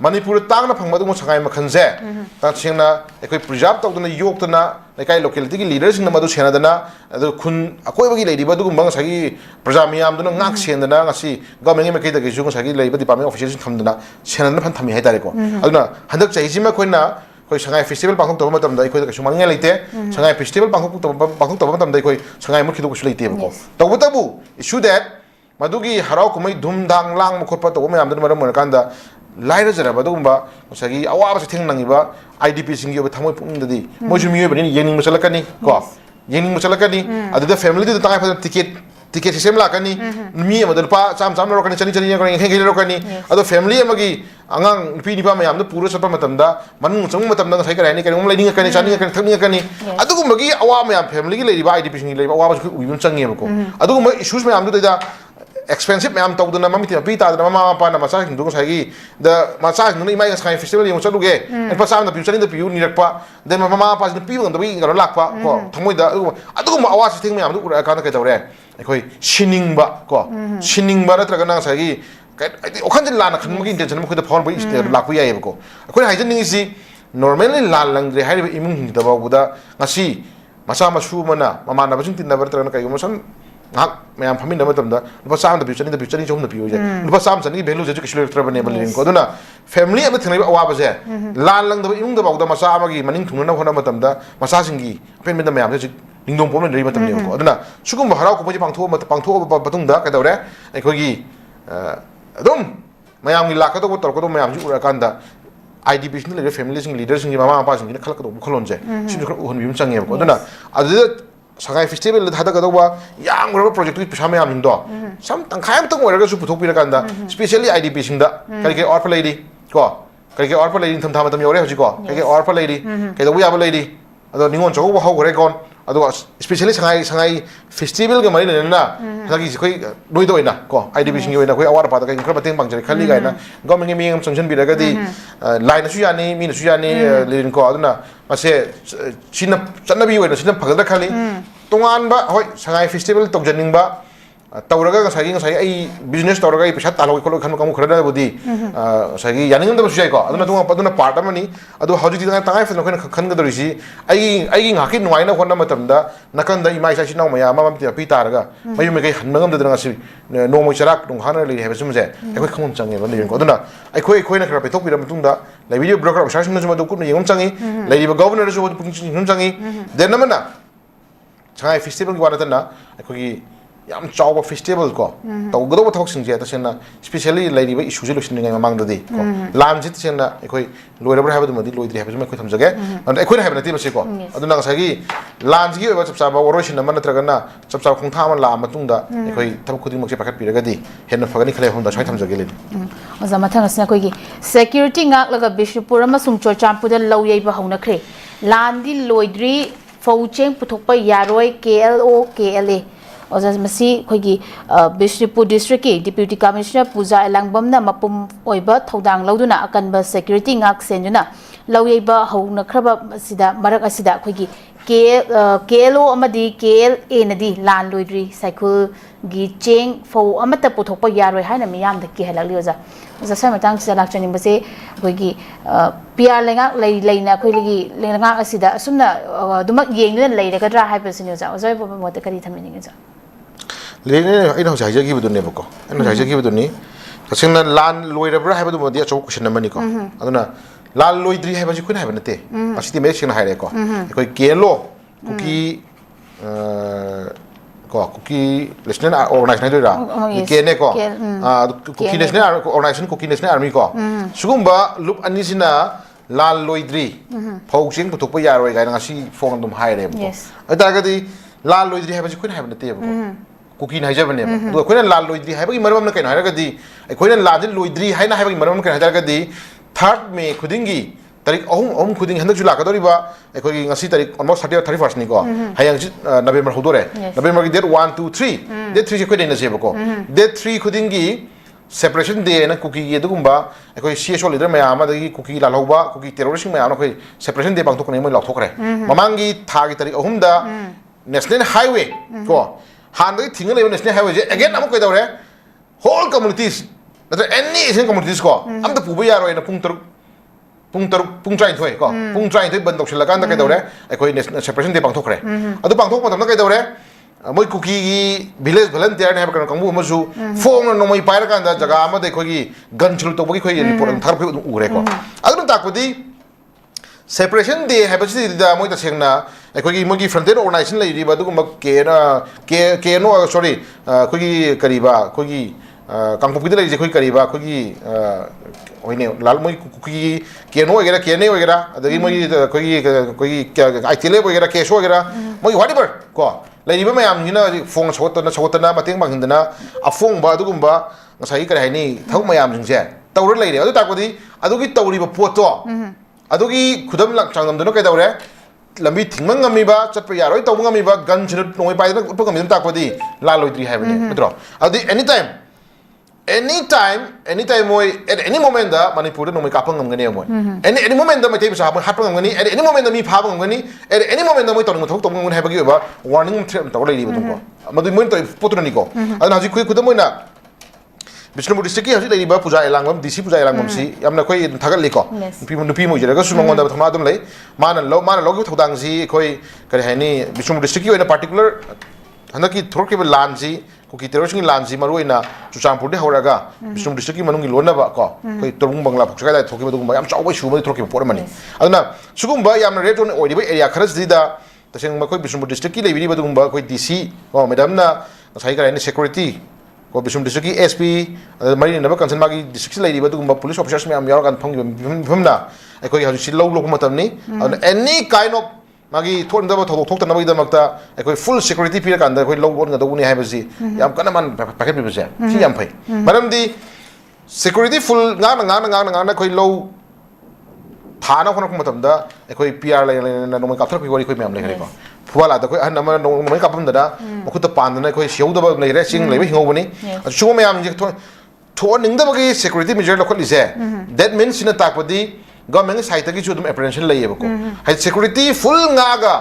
manipur tang na phangma du mo sangai ma khanje ta singna ekoi preserve to dana yok na lekai locality gi leaders sing na madu sena dana ado khun akoi bagi lei ba du gum bang sagi prajamiam du na ngak sen dana ngasi government me kai da gi su sagi lei ba department officials sing tham dana sena na phan thami hai tare ko aduna handak chai ji ma khoina koi sangai festival pangthok to matam dai koi da sumang ngai leite sangai festival pangthok to matam dai koi sangai mu khidu ko su leite ko tabu issue that madugi harau kumai dhumdang lang mu khotpa to ma yam dana maram kan da laira jara ba dugumba sagi awa ba thing nangiba IDP sing gi ba thamoi pung dadi mo ju miye bani yening musalakani ko yening musalakani adada family de tangai fa ticket system la kani mi ma dal pa cham ro kani chani ko heng ro kani ado family amagi angang pi ni pa ma yam da pura sapa matam da manung chung matam da sai ka ni kan ngom lai ni kani chani kan thakni kani adugumba gi awa ma yam family gi lei ba IDP sing lei ba awa ba ku uyun changi ko adugumba issues ma yam da expensive मैम तौदना मम्मी ती तादना mama Mopa ना मचा हिंदू सागी the मचा Hindu इमाई Sai festival यम चलुगे N पसा ना पिउचनी the पिउ निरकपा they mama Mopa न पिउ द बि गरो लाकपा को थमोय द अदुगुम आवाज थिंग मैम दु उरा कान के तौरे अखोय सिनिंगबा को सिनिंगबा नत्रगा ना सागी ओखन लाना खनमगी इंटेंशन मखोय द फोन बि लाकपु यायब को अखोय हाइजनिंग इसी normally लाल लंगरे highway इमुंग हिंदबा बुदा ngasi masa masu mana mama na bajing tinda berterang kayu masan ngak मैम फमिन लुपा चाम पिउचनी चौम पिउ लुपा चाम चनी भेलू जे किलोमीटर बने को फैमिली अब थेंग अवाबे लान लंगद इमुंग मचा मनिंग थुंगना होना मचा अपेन मैम से निंदों पोम लेको सुगुम हराव कुबजी पांथोब कदौरे अखोगी मैम लाकदो तौरकदो मैम उरकान IDP फैमिली लीडर ममा मपा खलकदो खलोंजे उहन चंगे Sangai festival le thada kadawa yang graba project tu pisa me am do sam tangkhai am tang oraga su puthok pira kanda especially IDP sing da kari ke orphan lady ko kari ke orphan lady tham tham tam yore hoji ko kari ke orphan lady kai da wi lady ado ningon chau ba hau gore kon ado especially sangai festival ga mari na lagi koi doi doi na ko IDP sing yoina koi awar pa da kai khra bateng bang jari khali ga na government mi ngam sanction bi daga di line su yani mi su yani lerin ko aduna mase china chanabi yoina china phagda khali tongan ba hoi sangai festival tokjaning ba tawraga ngasai ai business tawraga ai pesa taloi kholo khan kamu khara budi sagi yaning da su ko aduna tunga paduna part amani adu hauji ti tangai fa khon khan ga dorisi ai ngaki nuai na khona matam da nakan da imai sa sinau maya mama ti pi taraga mayu me kai hanmangam da ngasi no mo charak dung hana le hebe sumje ai khoi khomum change ba le ko aduna ai khoi na khara pe thok pi ram tung da le video broker obsession na juma do ku ne yom changi le ba governor so pung ching changi den na mana sangai festival ki wana na ai yam chawba festival ko to godo thok sing je ta sena especially lady ba issue solution ngai mamang dodi ko lam jit sena ekoi loirabra habadu madi loidri habadu mai ko thamjage and ekoi habana ti base ko aduna sagi lam ji ba chapsa ba orosin na natraga na chapsa khongtha ma la matung da ekoi thab khuding mak se pakat piraga di henna fagani khale hom da sai thamjage le oza mathang asna koi gi security ngak laga bishupur ama sum chorchampu da low yai ba hauna khre lan di loidri faucheng puthokpa yaroi KLO KLA Oza masi khoigi Bishopur district ki deputy commissioner Puja Elangbam na mapum oiba thodang lauduna akanba security ngak senjuna lawyeba hauna khraba asida marak asida khoigi KLO amadi KLA nadi lan loidri cycle gi cheng fo amata puthokpa yaroi haina miyam da ki halakli oza oza sa matang sa lakchani base khoigi PR lenga leina khoigi lenga asida asumna dumak yengna leiraga dra haipasini oza oza bo mota kari thamini oza Lene ina hojai jagi budune bako ina hojai jagi buduni tasina lan loirabra habadu modi acho question namani ko aduna lan loidri habaji kun habana te asiti me sina haire ko koi kelo kuki kuki national organization ra kene ko kuki national organization kuki national army ko sugumba loop anisina lan loidri phauching puthokpa yaroi ga ngasi phone dum haire ko adagadi lan loidri habaji kun habana te bako Cookie Hajabane, the Queen Loidri, having Maram can Haragadi, a Queen Ladin Loidri, Hina having Maram can Haragadi, third May Kudingi, Tarik Om Kuding Handulakadoriba, a cooking a city almost 31st Nico, Hayang November Hodore, November did 1, 2, 3, did 3 quid in the Zeboko, did 3 Kudingi, separation day and a cookie Yedumba, a cookie Shia leader Mayama, the cookie Laloba, cookie terrorism Mayama, separation day Bangtokan Lokore, Mamangi, Target Ohunda, National Highway, go. Handle thing on national highway again. I'm going to whole communities. That any Asian communities go. I'm the Pubia in a Puntrain to go. Puntrain to Bandoxilakanda Kadore, a queen separation de Bangtokre. At the Bangtok of Nakadore, my cookie, village volunteer, and have a Kamuzu, form no my Paraganda, Jagama, the Kogi, Gunchul to Boki, and Tarpu Ureko. I don't talk with the separation day happens to the Moita Sena, a quickie monkey frontier organization lady, but Keno, sorry, Quickie Kariba, Quickie Kampupida is a quick Kariba, Quickie Lalmo Cookie, Keno, Keno, the Rimo, Quickie, I tell you, Kesho, whatever, go. Lady Mayam, you know, phone Sotana, Mating Bangana, a phone Badugumba, Saika Hani, Tomayam, Tower lady, other Takodi, I do get Tori Poto. Adugi kudam lak changam dono kai daure lambi thingmang ngamiba chatpa yaroi tawng ngamiba gun chinu noi pai na utpa ngami takpadi la loidri haibani metro adi anytime moi at any moment da manipur no mai kapang ngani moi any moment da mai tei sa hapang ngani at any moment da mi phaba ngani at any moment da moi tawng thok tawng ngani haibagi ba warning threat taw lai li batung ko madu moi to potuna ni ko adana haji khu da moi na Bishnupur district ki haji lai ba puja elangam DC puja elangam si yamna khoi thagal li ko nupi mo jera ga sumangon da thama dum lai mana lo gi thodang si khoi kare haini Bishnupur district ki oina particular handaki thorke be lan si kuki terrorist lan si maru oina chuchampur de horaga Bishnupur district ki manung gi lona ba ko khoi torung bangla phoksa da thoki ba yam chawbai shu ba thorke por mani aduna sugumba yamna red zone oi ba area kharas dida taseng ma khoi Bishnupur district ki lebi ba dum ba khoi DC ko madam na sai kare ni security ko Bishnupur district ki SP mari na ba kansan magi district lai ba dum police officers me am yor kan phang phumna ai khoi haji lo matam ni any kind of magi thon da ba thok na ba da makta ai khoi full security pira kan da khoi lo on ga do ni hai ba si yam kana man packet bi ba se si yam phai maram di security full nga khoi lo thana khona matam da ai khoi PR lai na no mai kapthar khoi khoi me am lai khare ko fuala da khoi an ma no mai kapam da makhuta pan da khoi siau da ba lai re sing lai ba hingo bani chu ma yam ji thon ning da ba gi security measure la kholi se that means in attack padi government side ta gi chu dum apprehension lai ba ko hai security full nga ga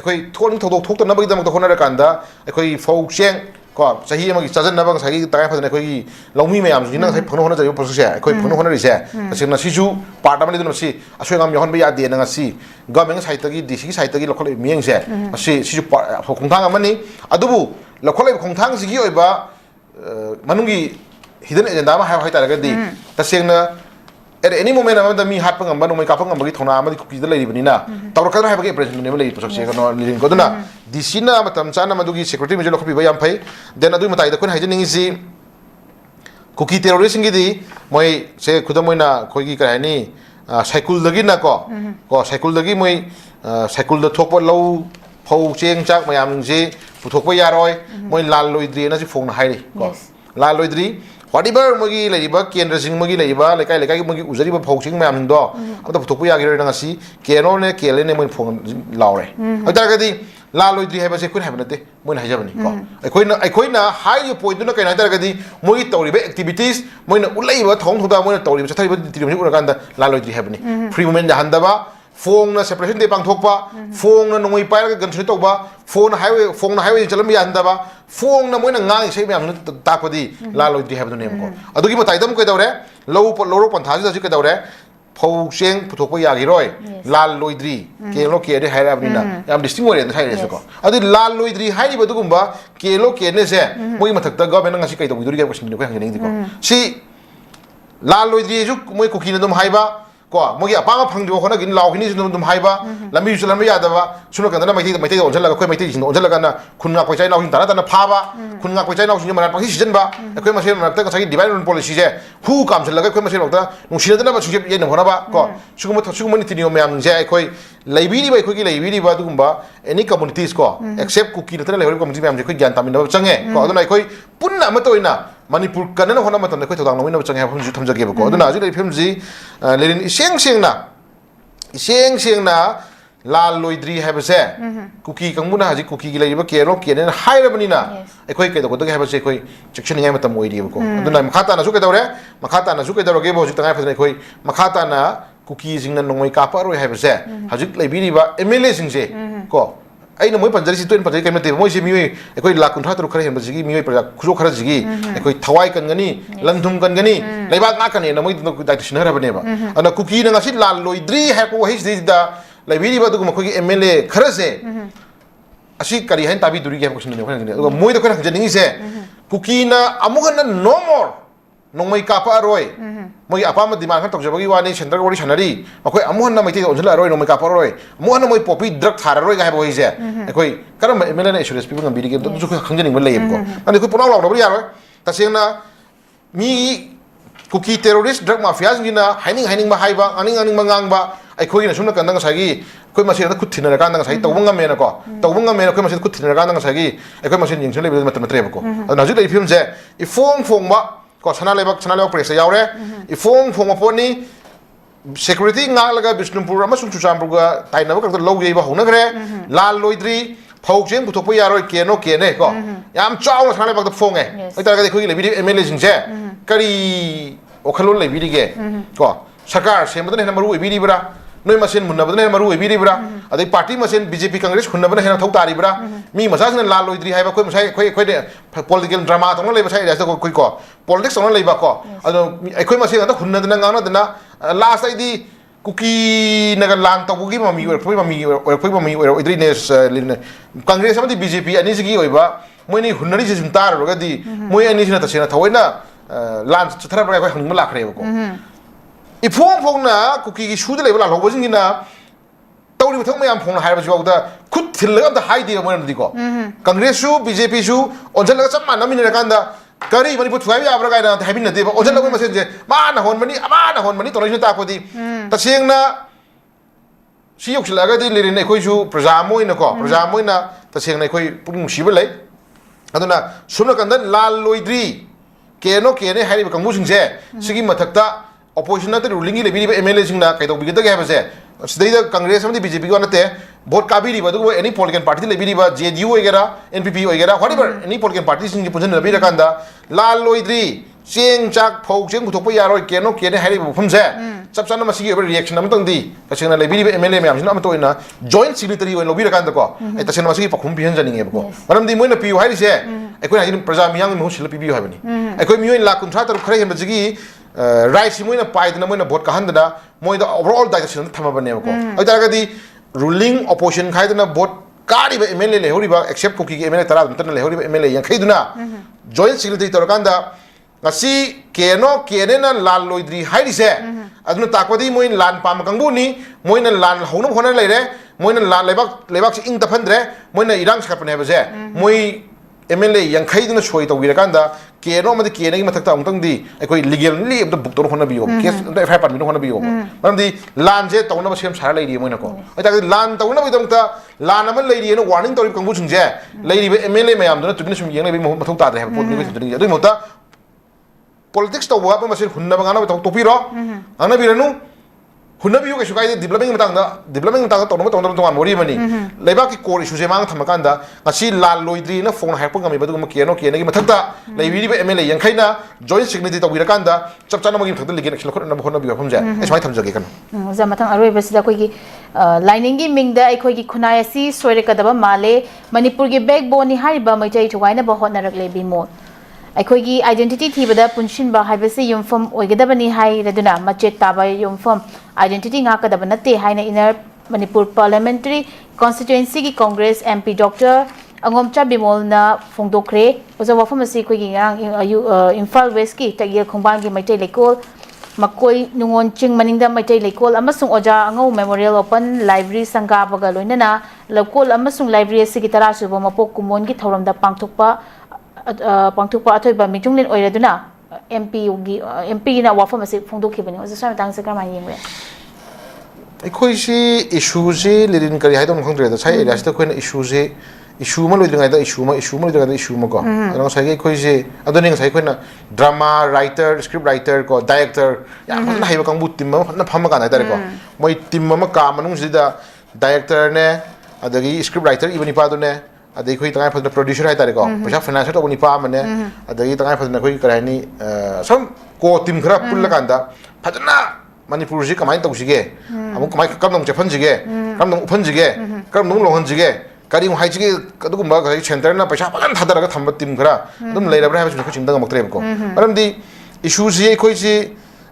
khoi thon thok ta na ba gi da mak khona ra kan da khoi fau cheng ko sahi ma gi chajan na ba sahi ta ga phadna khoi lomi me yam ji na sai phano hona ja process se khoi phano hona ri se asing na si chu part amani dun si asoi ngam yohon ba ya de na si government side ta gi DC side ta gi lokhol mieng se si si chu khongthang amani adubu lokhol khongthang ji gi oi ba manungi hidden agenda ma hai ta ga di taseng na at any moment amada mi hat pangam ba no mai ka pangam bagi thona amadi kuki da lai bani na tawra kadra hai bagi president ne lai prosok se no lirin ko duna DC na matam chana madugi security measure lokhi ba yam phai then adu matai da kun hai jning si kuki terrorist ngi di moi se khudam moi na khoi gi ka ni cycle dagi na ko cycle dagi moi cycle da thok lo phau cheng chak mayam ji puthok ba yaroi moi lal loidri na ji phong na hai ri ko lal loidri whatever mogi laiba kendra sing mogi laiba lekai mogi uzari ba phauching mayam do amta puthok ya gi na si keno ne kele ne moi phong laure ata ga di la loidri heba se kun habnate moi na hajabani ko aikoina high point na kaina ata ga di moi tawri ba activities moi na ulai ba thong thoda moi na tawri ba chathari ba tirim ura kan da la loidri hebani free movement handa ba phone na separation de pang thokpa phone na noi pai ga gan thri toba phone na highway chalam ya handa ba phone na moi na ngang sei mayam ta ko di la loidri hebdu nem ko adugi ma taidam ko dawre lo pan thaji ji ko dawre phau cheng puthok pa ya gi roi lal loidri ke lo ke de haira bni na yam distinguish na haira se ko adi lal loidri hairi ba dugumba ke lo ke ne se moi ma thakta government ngasi kai dogiduri ga question ko hangene ndi ko si lal loidri ju moi ko ki na dum haiba ko mogi apama phangdi ko na gin law hini dum haiba lambi ju lambi ya da ba suno kan na mai on jala ko mai ti on jala kan na khunga ko chai naw hin ta na phaba khunga ko chai naw sin ma pa season ba ko ma se ma ta ka sai divide policy je hu kam se laga ko ma se ta nu sin da na ba su je ne hona ba ko sugum ni tinio me am je ko laibiri ba ko ki laibiri ba dugumba any communities ko except kuki na level community me am je ko gyan tamin na change ko aduna ko punna ma toina manipur kan na hona ma tam ko thodang no na change ha phum ju tham jage ba ko aduna ji phim ji lerin iseng na la loidri have se kuki kangmuna haji kuki gi leiba kero kene haira bani na ekoi ke do ko have se koi section ngai matam oi di ko aduna makhata na su ke dore makhata na su ke dore ge bo ji tangai phadne koi makhata na kuki jing na nongoi ka pa roi have se haji leibiri ba MLA sing se ko ai na moi panjari si toin panjari kemate moi se mioi ekoi la kun thatu khare hem ba jigi mioi pra khujo khara jigi ekoi thawai kan gani lanthum kan gani leiba nga kan na moi dai sinara bane ba ana kuki na ngasi la loidri ha ko his da laibiri ba du ko gi MLA khara se asi kari hain tabi duri ge ko sin ne ko ne moi da ko na jani se kuki na amugan na no more nongmai ka pa roi moi apama demand kan tokjabagi wani center gori sanari akoi amuhan na maiti onjala roi nongmai ka pa roi amuhan na moi popi drug thara roi ga ha boi je akoi karam MLA na insurance people ngam biri ge to ju khangjening ba leyem ko ani ko punaw law bari yaro ta sengna mi kuki terrorist drug mafia ngina haining ma haiba aning ma ngang ba aikoi na sumna kan dang sagi koi masin na kuthina kan dang sagi tawbanga me na ko tawbanga me na koi masin kuthina kan dang sagi aikoi masin yingchon le matam tre ba ko na ju le film je ifong ba ko sana lebak press yaure ifong ma poni security ngalaga Bishnupur amasung Chuchamburga tainaba ka logi ba honagre lal loidri phauchen puthokpa yaroi keno kene ko yam chaw thane bak phong e oi targa khoi lebi MLA singse kari okhalon lebi ge ko sarkar semadane hena maru ebi bra noi masen munabane maru ebi bra adai party masen BJP Congress khunabane hena thok tari bra mi masasna lal loidri haiba khoi masai khoi de political drama tong leba sai rasa khoi ko politics tong leba ko ado khoi masen ata khunna ngana dana last ID Kuki naga lang tabugi mami or idrines Congress amadi BJP ani sigi oiba moini hunari jisum tar rogadi moi ani sina tasina thawaina lan chathara pra kai hangma lakhre ko ifong phong na kuki gi shude level la lobo jingina tawri thong mayam phong haira ju da khut thil am da hai di mo nam di ko Congress su BJP su onjal la cham manami ne kanda Kari manipur thuai ya bra gaina habin na deba ojan lagoi masen je mana hon mani to ta ko di ta sing na si yok laga di lirin ne khoi ju praja moina ko praja moina ta sing na khoi pung siba lai aduna sumna kandan lal loidri keno kene hari ba kamu singse sigi mathakta opposition na ruling le bi MLA sing na kai to bi ta ga ba se sidai da Congress amdi BJP ko na te vote kabiri ba du any political party le bi ba JDU oigera NPP oigera whatever any political party sing ji pujan bi rakanda lal loidri cheng chak phau cheng ku thokpa yaroi keno kene hari bu phumse chap chana ma sigi reaction am tong di ta sing na le bi MLA myam sin am to ina joint secretary oi lo bi rakanda ko ai ta sing ma sigi pakhum bi han jani nge ko maram di moina pi hai se ai ko na ji praja miyang mu sil pi bi ha bani ai ko mi la kun tha tar khare hem ji right si moina pai na moina vote ka handana moida overall direction thama bane ko ai ta ga di ruling opposition khaidana vote kari ba MLA le hori ba except ko ki MLA tara tan le hori ba MLA yang khaiduna joint secretary torkanda ngasi keno kenena lal loidri hairi se aduna takwadi moin lan pam kangbu ni moina lan honum hona leire moina lan lebak si ing taphandre moina irang skapne ba se moi MLA yang khaiduna choi to wirakanda keno madi kene gi mathakta amtang di ekoi legal li abda buk tor hona biyo case FIR parmi hona biyo maram di lan je tawna ba sem sara leiri moina ko eta lan tawna bi dongta lan ama leiri no warning tori kangbu sungje leiri MLA mayam duna tubina sum yeng lebi mathok ta de ha pot ni bi tuni adu mota politics to wa ba masin hunna ba ngana to piro ana biranu hunna biyo ke sukai development matang to no to mori mani leba ki core issue je mang thamakanda ngasi lal loidri na phone hack ngami badu keno kene gi mathakta leibiri ba MLA yang khaina joint secretary to wirakanda chap chana magi thakta ligin action khot na phone biyo phomja esmai thamjage kan za matang aroi basida koi gi lining gi mingda ai khoi gi khunai asi soire kadaba male manipur gi backbone ni hariba maitai thuwaina ba hot narak lebi mo अखोगी identity थीबदा पुनशिनबा हाइबसे युमफम ओइगदबनी हाइ रदुना मचेत ताबा युमफम identity ngakadaba natte haina inner Manipur parliamentary constituency की कांग्रेस MP डॉक्टर अंगोमचा बिमोलना फोंदोखरे ओजा वफम असि खोगी ngang इम्फाल वेस्ट की तगिल खोंबांग की मैटे लेकोल मकोई नुंगोन चिंग मनिंगदा मैटे लेकोल अमसुंग ओजा अंगो मेमोरियल ओपन लाइब्रेरी संगाबगा लोइनना लकोल अमसुंग लाइब्रेरी असि की तरासुबो मपोक कुमोन की थौरमदा पांगथुपा अथोइबा मिजुंगलिन ओइरदुना MP ना वाफम असे फोंदोखिबनि ओजा साम तांग से करमा येंगरे अखोई से इशू जे लिरिन करी हाइदो खंद्रे द साइ एरियास त खोइन इशू म लोइद्रिङाइ द इशू म इशू म को अन साइ अखोई से अदोनिङ साइ खोइन ड्रामा राइटर स्क्रिप्ट राइटर को डायरेक्टर याम फन हाइबा कांगबु टिम म फन फम का नाइ को मोइ टिम म का मनुङ जिदा डायरेक्टर ने अदगी स्क्रिप्ट राइटर इबनि पादो ने अदगी खोइ तंगाइ फन प्रोड्यूसर हाइ तारे को पैसा फाइनेंसर तो बनि पा मने अदगी तंगाइ फन खोइ कराइनी सम को टिम खरा पुल्ल कांदा फजना मणिपुर जी कमाइन तौसिगे अमुक कमाइ कमदम चफनजिगे कमदम उफनजिगे कमदम लोहनजिगे करी हाइजिगे कदुगुम्बा गई सेंटर ना पैसा फजन थादरगा थंब टिम खरा अदुम लेरबरा हाइबसु खो चिंदंग मक्त्रेब को मरमदि इशू जी खोइ जी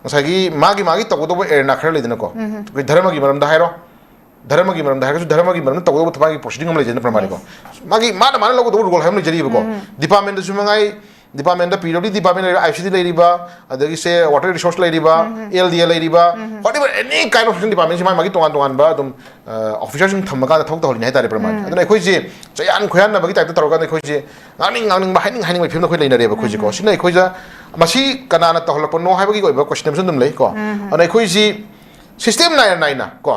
ngsaigi magi tawdo erna khara ledina ko धर्म की मरम हाइरो धर्म की मरम तवदो थबागी प्रोसीडिंग हम लेजेन प्रमाण को मागी मान लोग दो रोल हम जरी को डिपार्टमेंट सुमंगाई डिपार्टमेंट पीडब्ल्यू डिपार्टमेंट ICT लेरिबा अदगी से वाटर रिसोर्स लेरिबा LDA लेरिबा whatever any kind of department सिमा मागी तोंगान बा दम ऑफिसर सिंग थमगा थौक तहलिन हाय तारे प्रमाण अदना खोइ जे जयान खोयान ना बगी टाइप तरगा खोइ जे गानिंग बा हाइनिंग फिल्म खोइ लेना रे खोइ जे को सिना खोइ जा मसी कनाना तहलप नो हाइबगी को क्वेश्चन सुन दम ले को अना खोइ जी सिस्टम नाइना को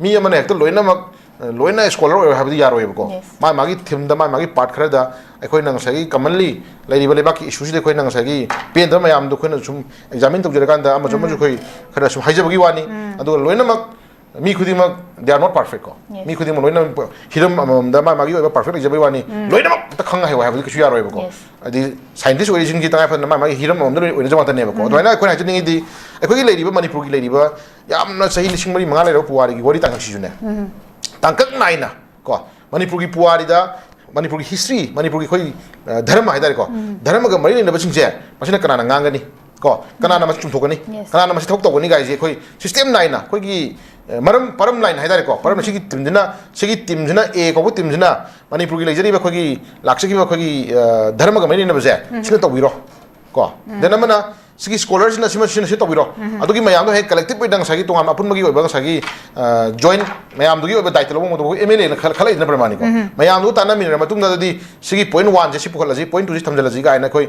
मी अमने हेक्ट लोइनमक loina scholar or have the yaro ko ma magi thim da ma magi part khara da ekhoi nang sagi commonly lady bale baki issues de khoi nang sagi pen da mayam do khoi na sum examine to jera kan da ama sum khoi khara sum haija bagi wani adu loina mak mi khudi mak they are not perfect ko mi khudi mak loina hiram da ma magi oba perfect jabai wani loina mak ta khanga hai have the yaro ko adi scientist origin ki ta fa ma magi hiram am da oina jama ta ne ko loina khoi na chini di ekhoi lady ba manipur ki lady ba yamna sahi lising mari manga le ro puari ki wori ta si june tangkak naina ko manipur ki puari da manipur ki history manipur ki khoi dharma haidar ko dharma ga mari ne basing je masina kana nganga ni ko kana na mas chum thokani kana na mas thok tokani ga je khoi system naina khoi ki maram param line haidar ko param sigi timjina e ko timjina manipur ki lejari ba khoi ki lakse ki ba khoi ki dharma ga mari ne base sina to biro ko denamana sigi scholars na sima sina to biro adugi mayam do he collective by dang sagi to am apun magi oba sagi join mayam dugi oba daitlo mo do mla na khala na pramani ko mayam do tana min matung da di sigi point 1 je si pukhalaji point 2 ji thamjala ji ga na khoi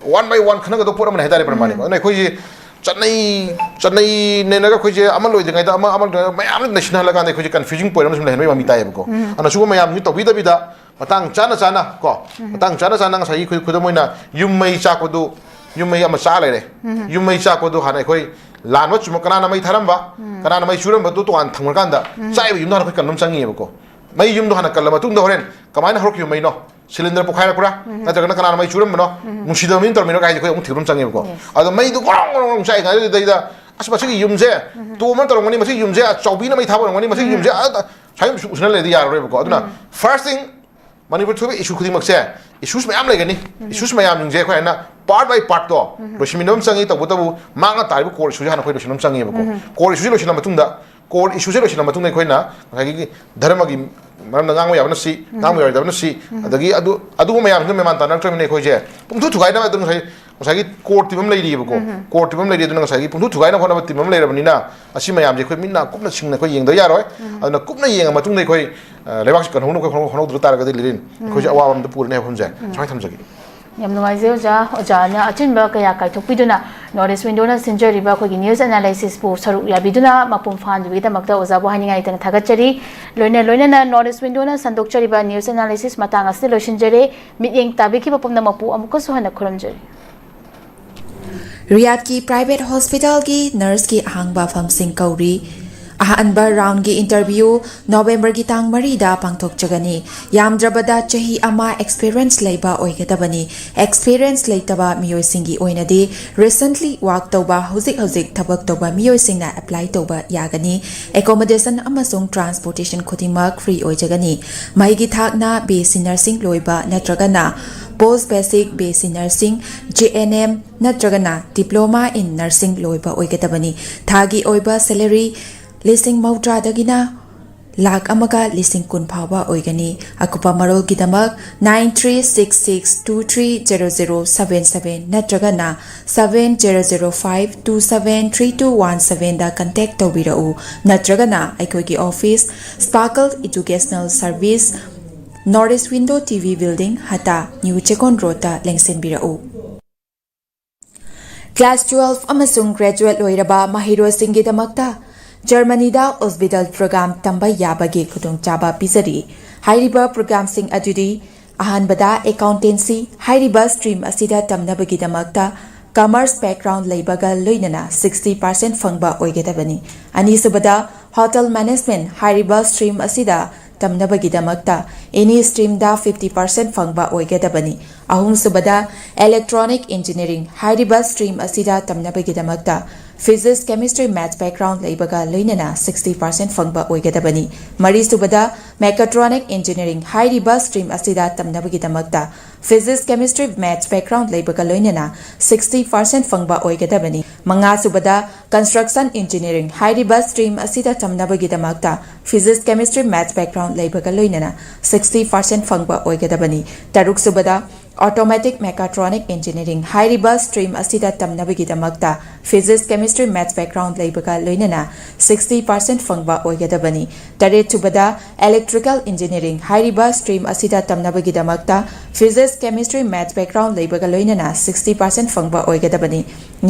1 by 1 khana ga do pura man hedare pramani ko na khoi ji chanai ne na ga khoi je amal loi de ngai da amal mayam national ga na khoi ji confusing point am sum le mai mi tai ko ana su mayam ni to bi da matang chana ko matang chana sagi khoi khoi moina yum mai cha ko do yum mai ama cha le yum mai cha ko do hana khoi lan wa chuma kana na mai tharam ba kana na mai suram ba do to an thang kan da chai yum na khoi kan nom changi ko mai yum do hana kal ma tung do horen kamaina horok yum mai no cylinder po khaira pura na jagana kana na mai suram no musida min tor min ga khoi um thirum changi ko ado mai do gorong chai ga da asba chi yum je to man tor ngani ma chi yum je chaubi na mai thabo ngani ma chi yum je chai usna le di yar re ko aduna first thing manipur thobe issue khudi makse issues mayam legani issues mayam jing je khoi na part by part to roshiminum changi to botabu manga taibu core issue hana khoi roshiminum changi ko core issue lo shina matungda core issue lo shina matungda khoi na gi dharma gi maram ngang ya na si ngang ya na si adagi adu mayam ne man tanak tremine khoi je pungthu thugai na adung sai core timam lei ri ko core timam lei ri aduna sai pungthu thugai na khona timam lei rabani na asi mayam je khoi minna kupna singna khoi yeng da yaroi aduna kupna yeng matungda khoi lebak kan hono khoi hono dru tar ga lirin khoi awa am da pur ne phumje sai thamjagi yam nuwaise oja na achin ba kaya kai thokpiduna notice window na sinjari ba khoi news analysis po saru ya biduna mapum fan bi da makta oja bo haninga itang thagachari loina na notice window na sandokchari ba news analysis matang asli loshinjare mityeng tabi ki bapum na mapu amuka suhana khuramjari Riyadh की private hospital की nurse की ahangba famsing kauri ahanba round की interview November की तांग मरीदा पांगथोकचगनी यामद्रबदा चही अमा एक्सपीरियंस लेबा ओइगदबनी एक्सपीरियंस लेतबा मियोइसिंगी ओइनदी रिसेंटली वर्क तोबा हुजिक थबक तोबा मियोइसिंगना अप्लाई तोबा यागनी एकोमोडेशन अमसुंग ट्रांसपोर्टेशन खुदिमक फ्री ओइजगनी माइगी थाकना बेसी नर्सिंग लोइबा नत्रगना पोस्ट बेसिक बेसी नर्सिंग JNM नत्रगना डिप्लोमा इन नर्सिंग लोइबा ओइगदबनी थागी ओइबा सैलरी लिसिंग मौद्रा दगिना लाख अमगा लिसिंग कुन फावा ओइगनी अकुपा मरोल गिदमक 9366230077 नत्रगना 7005273217 दा कांटेक्ट तोबिरउ नत्रगना अखोगी office sparkle educational service north window TV building हता न्यू चेकोन रोड लेंगसेन बिरउ क्लास 12 अमसुंग ग्रेजुएट लोइरबा महिरो सिंगिदमक्ता जर्मनी दा हॉस्पिटल प्रोग्राम तंबा याबगे खुदुंग चाबा पिजरी हाइरिबा प्रोग्राम सिंग अजुदी अहानबदा अकाउंटेंसी हाइरिबा स्ट्रीम असिदा तमनबगी दमक्ता कॉमर्स बैकग्राउंड लेबगा लोइनना 60% फंगबा ओइगेदबनी अनिसुबदा होटल मैनेजमेंट हाइरिबा स्ट्रीम असिदा तमनबगी दमक्ता एनी स्ट्रीम दा 50% फंगबा ओइगेदबनी अहुमसुबदा इलेक्ट्रॉनिक इंजीनियरिंग हाइरिबा स्ट्रीम असिदा तमनबगी दमक्ता फिजिक्स केमिस्ट्री मैथ्स बैकग्राउंड लेबगा लोइनना 60% फंगबा ओइगेदबनी मरीसुबदा मेकाट्रॉनिक इंजीनियरिंग हाइरिबा स्ट्रीम असिदा तमनबगी दमक्ता फिजिक्स केमिस्ट्री मैथ्स बैकग्राउंड लेबगा लोइनना 60% फंगबा ओइगेदबनी मंगासुबदा कंस्ट्रक्शन इंजीनियरिंग हाइरिबा स्ट्रीम असिदा तमनबगी दमक्ता फिजिक्स केमिस्ट्री मैथ्स बैकग्राउंड लेबगा लोइनना 60% फंगबा ओइगेदबनी तरुकसुबदा ऑटोमेटिक मेकाट्रॉनिक इंजीनियरिंग हाइरिबा स्ट्रीम असिदा तमनबगी दमक्ता फिजिक्स केमिस्ट्री मैथ्स बैकग्राउंड लेबगा लोइनना 60% फंगबा ओइगदबनी तरेचुबदा इलेक्ट्रिकल इंजीनियरिंग हाइरिबा स्ट्रीम असिदा तमनबगी दमक्ता फिजिक्स केमिस्ट्री मैथ्स बैकग्राउंड लेबगा लोइनना 60% फंगबा ओइगदबनी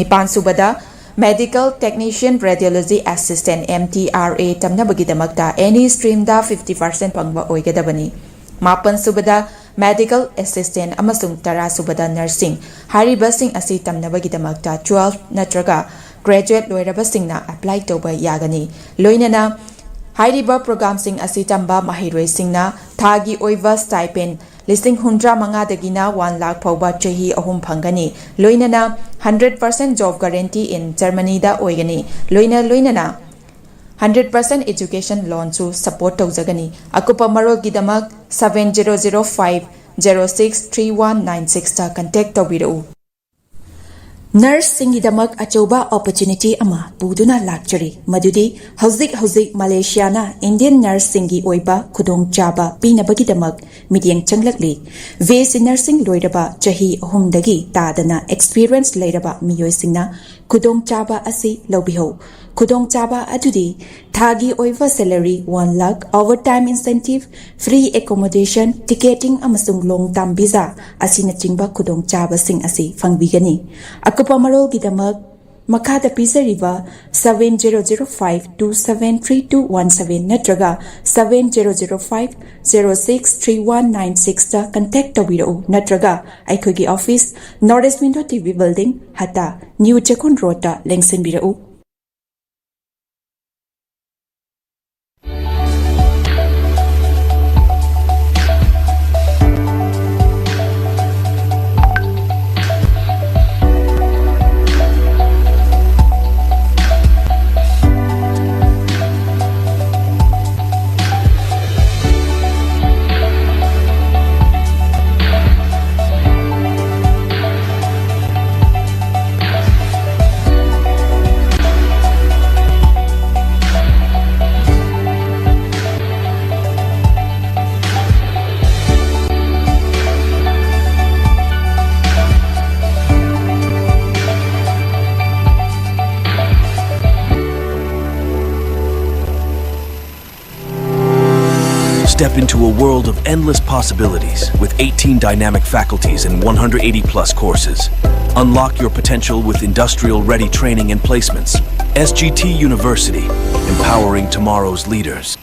निपानसुबदा Medical Technician Radiology Assistant MTRA tamnabagidamagta any streamda 50% pangba oigadabani. Mapan subada Medical Assistant amasung tara subada Nursing haribasing asi tamnabagidamagta 12 natraga graduate loirabasingna apply toba yagani. Loinana Hairiba program sing asi tamba mahiroi singna thagi oiva stipend listing 100 dagina 1 lakh phauba chahi ahum phangani loinana 100% job guarantee in Germany da oigani loinana 100% education loan to support taujagani akupa marol gidamak 7005 063196 ta contact tawiru Nurse singidamak achoba opportunity ama puduna lakchari madudi hauzik Malaysia na Indian nurse singi oiba khudong chaba pinabagidamak midyang changlakli VC nursing loiraba chahi ahumdagi tadana experience leiraba miyoi singna khudong chaba asi lobiho khudong chaba adudi thagi oiva salary 1 lakh overtime incentive free accommodation ticketing amasung long term visa asina chingba khudong chaba sing asi fangbigani Akupamarol gidamak makada pisariba 7005273217 natraga 7005063196 ta contact tawiro natraga aikhogi office Northeast Window TV building hata New Chakun Road ta lengsenbirau Step into a world of endless possibilities with 18 dynamic faculties and 180 plus courses. Unlock your potential with industrial-ready training and placements. SGT University, empowering tomorrow's leaders.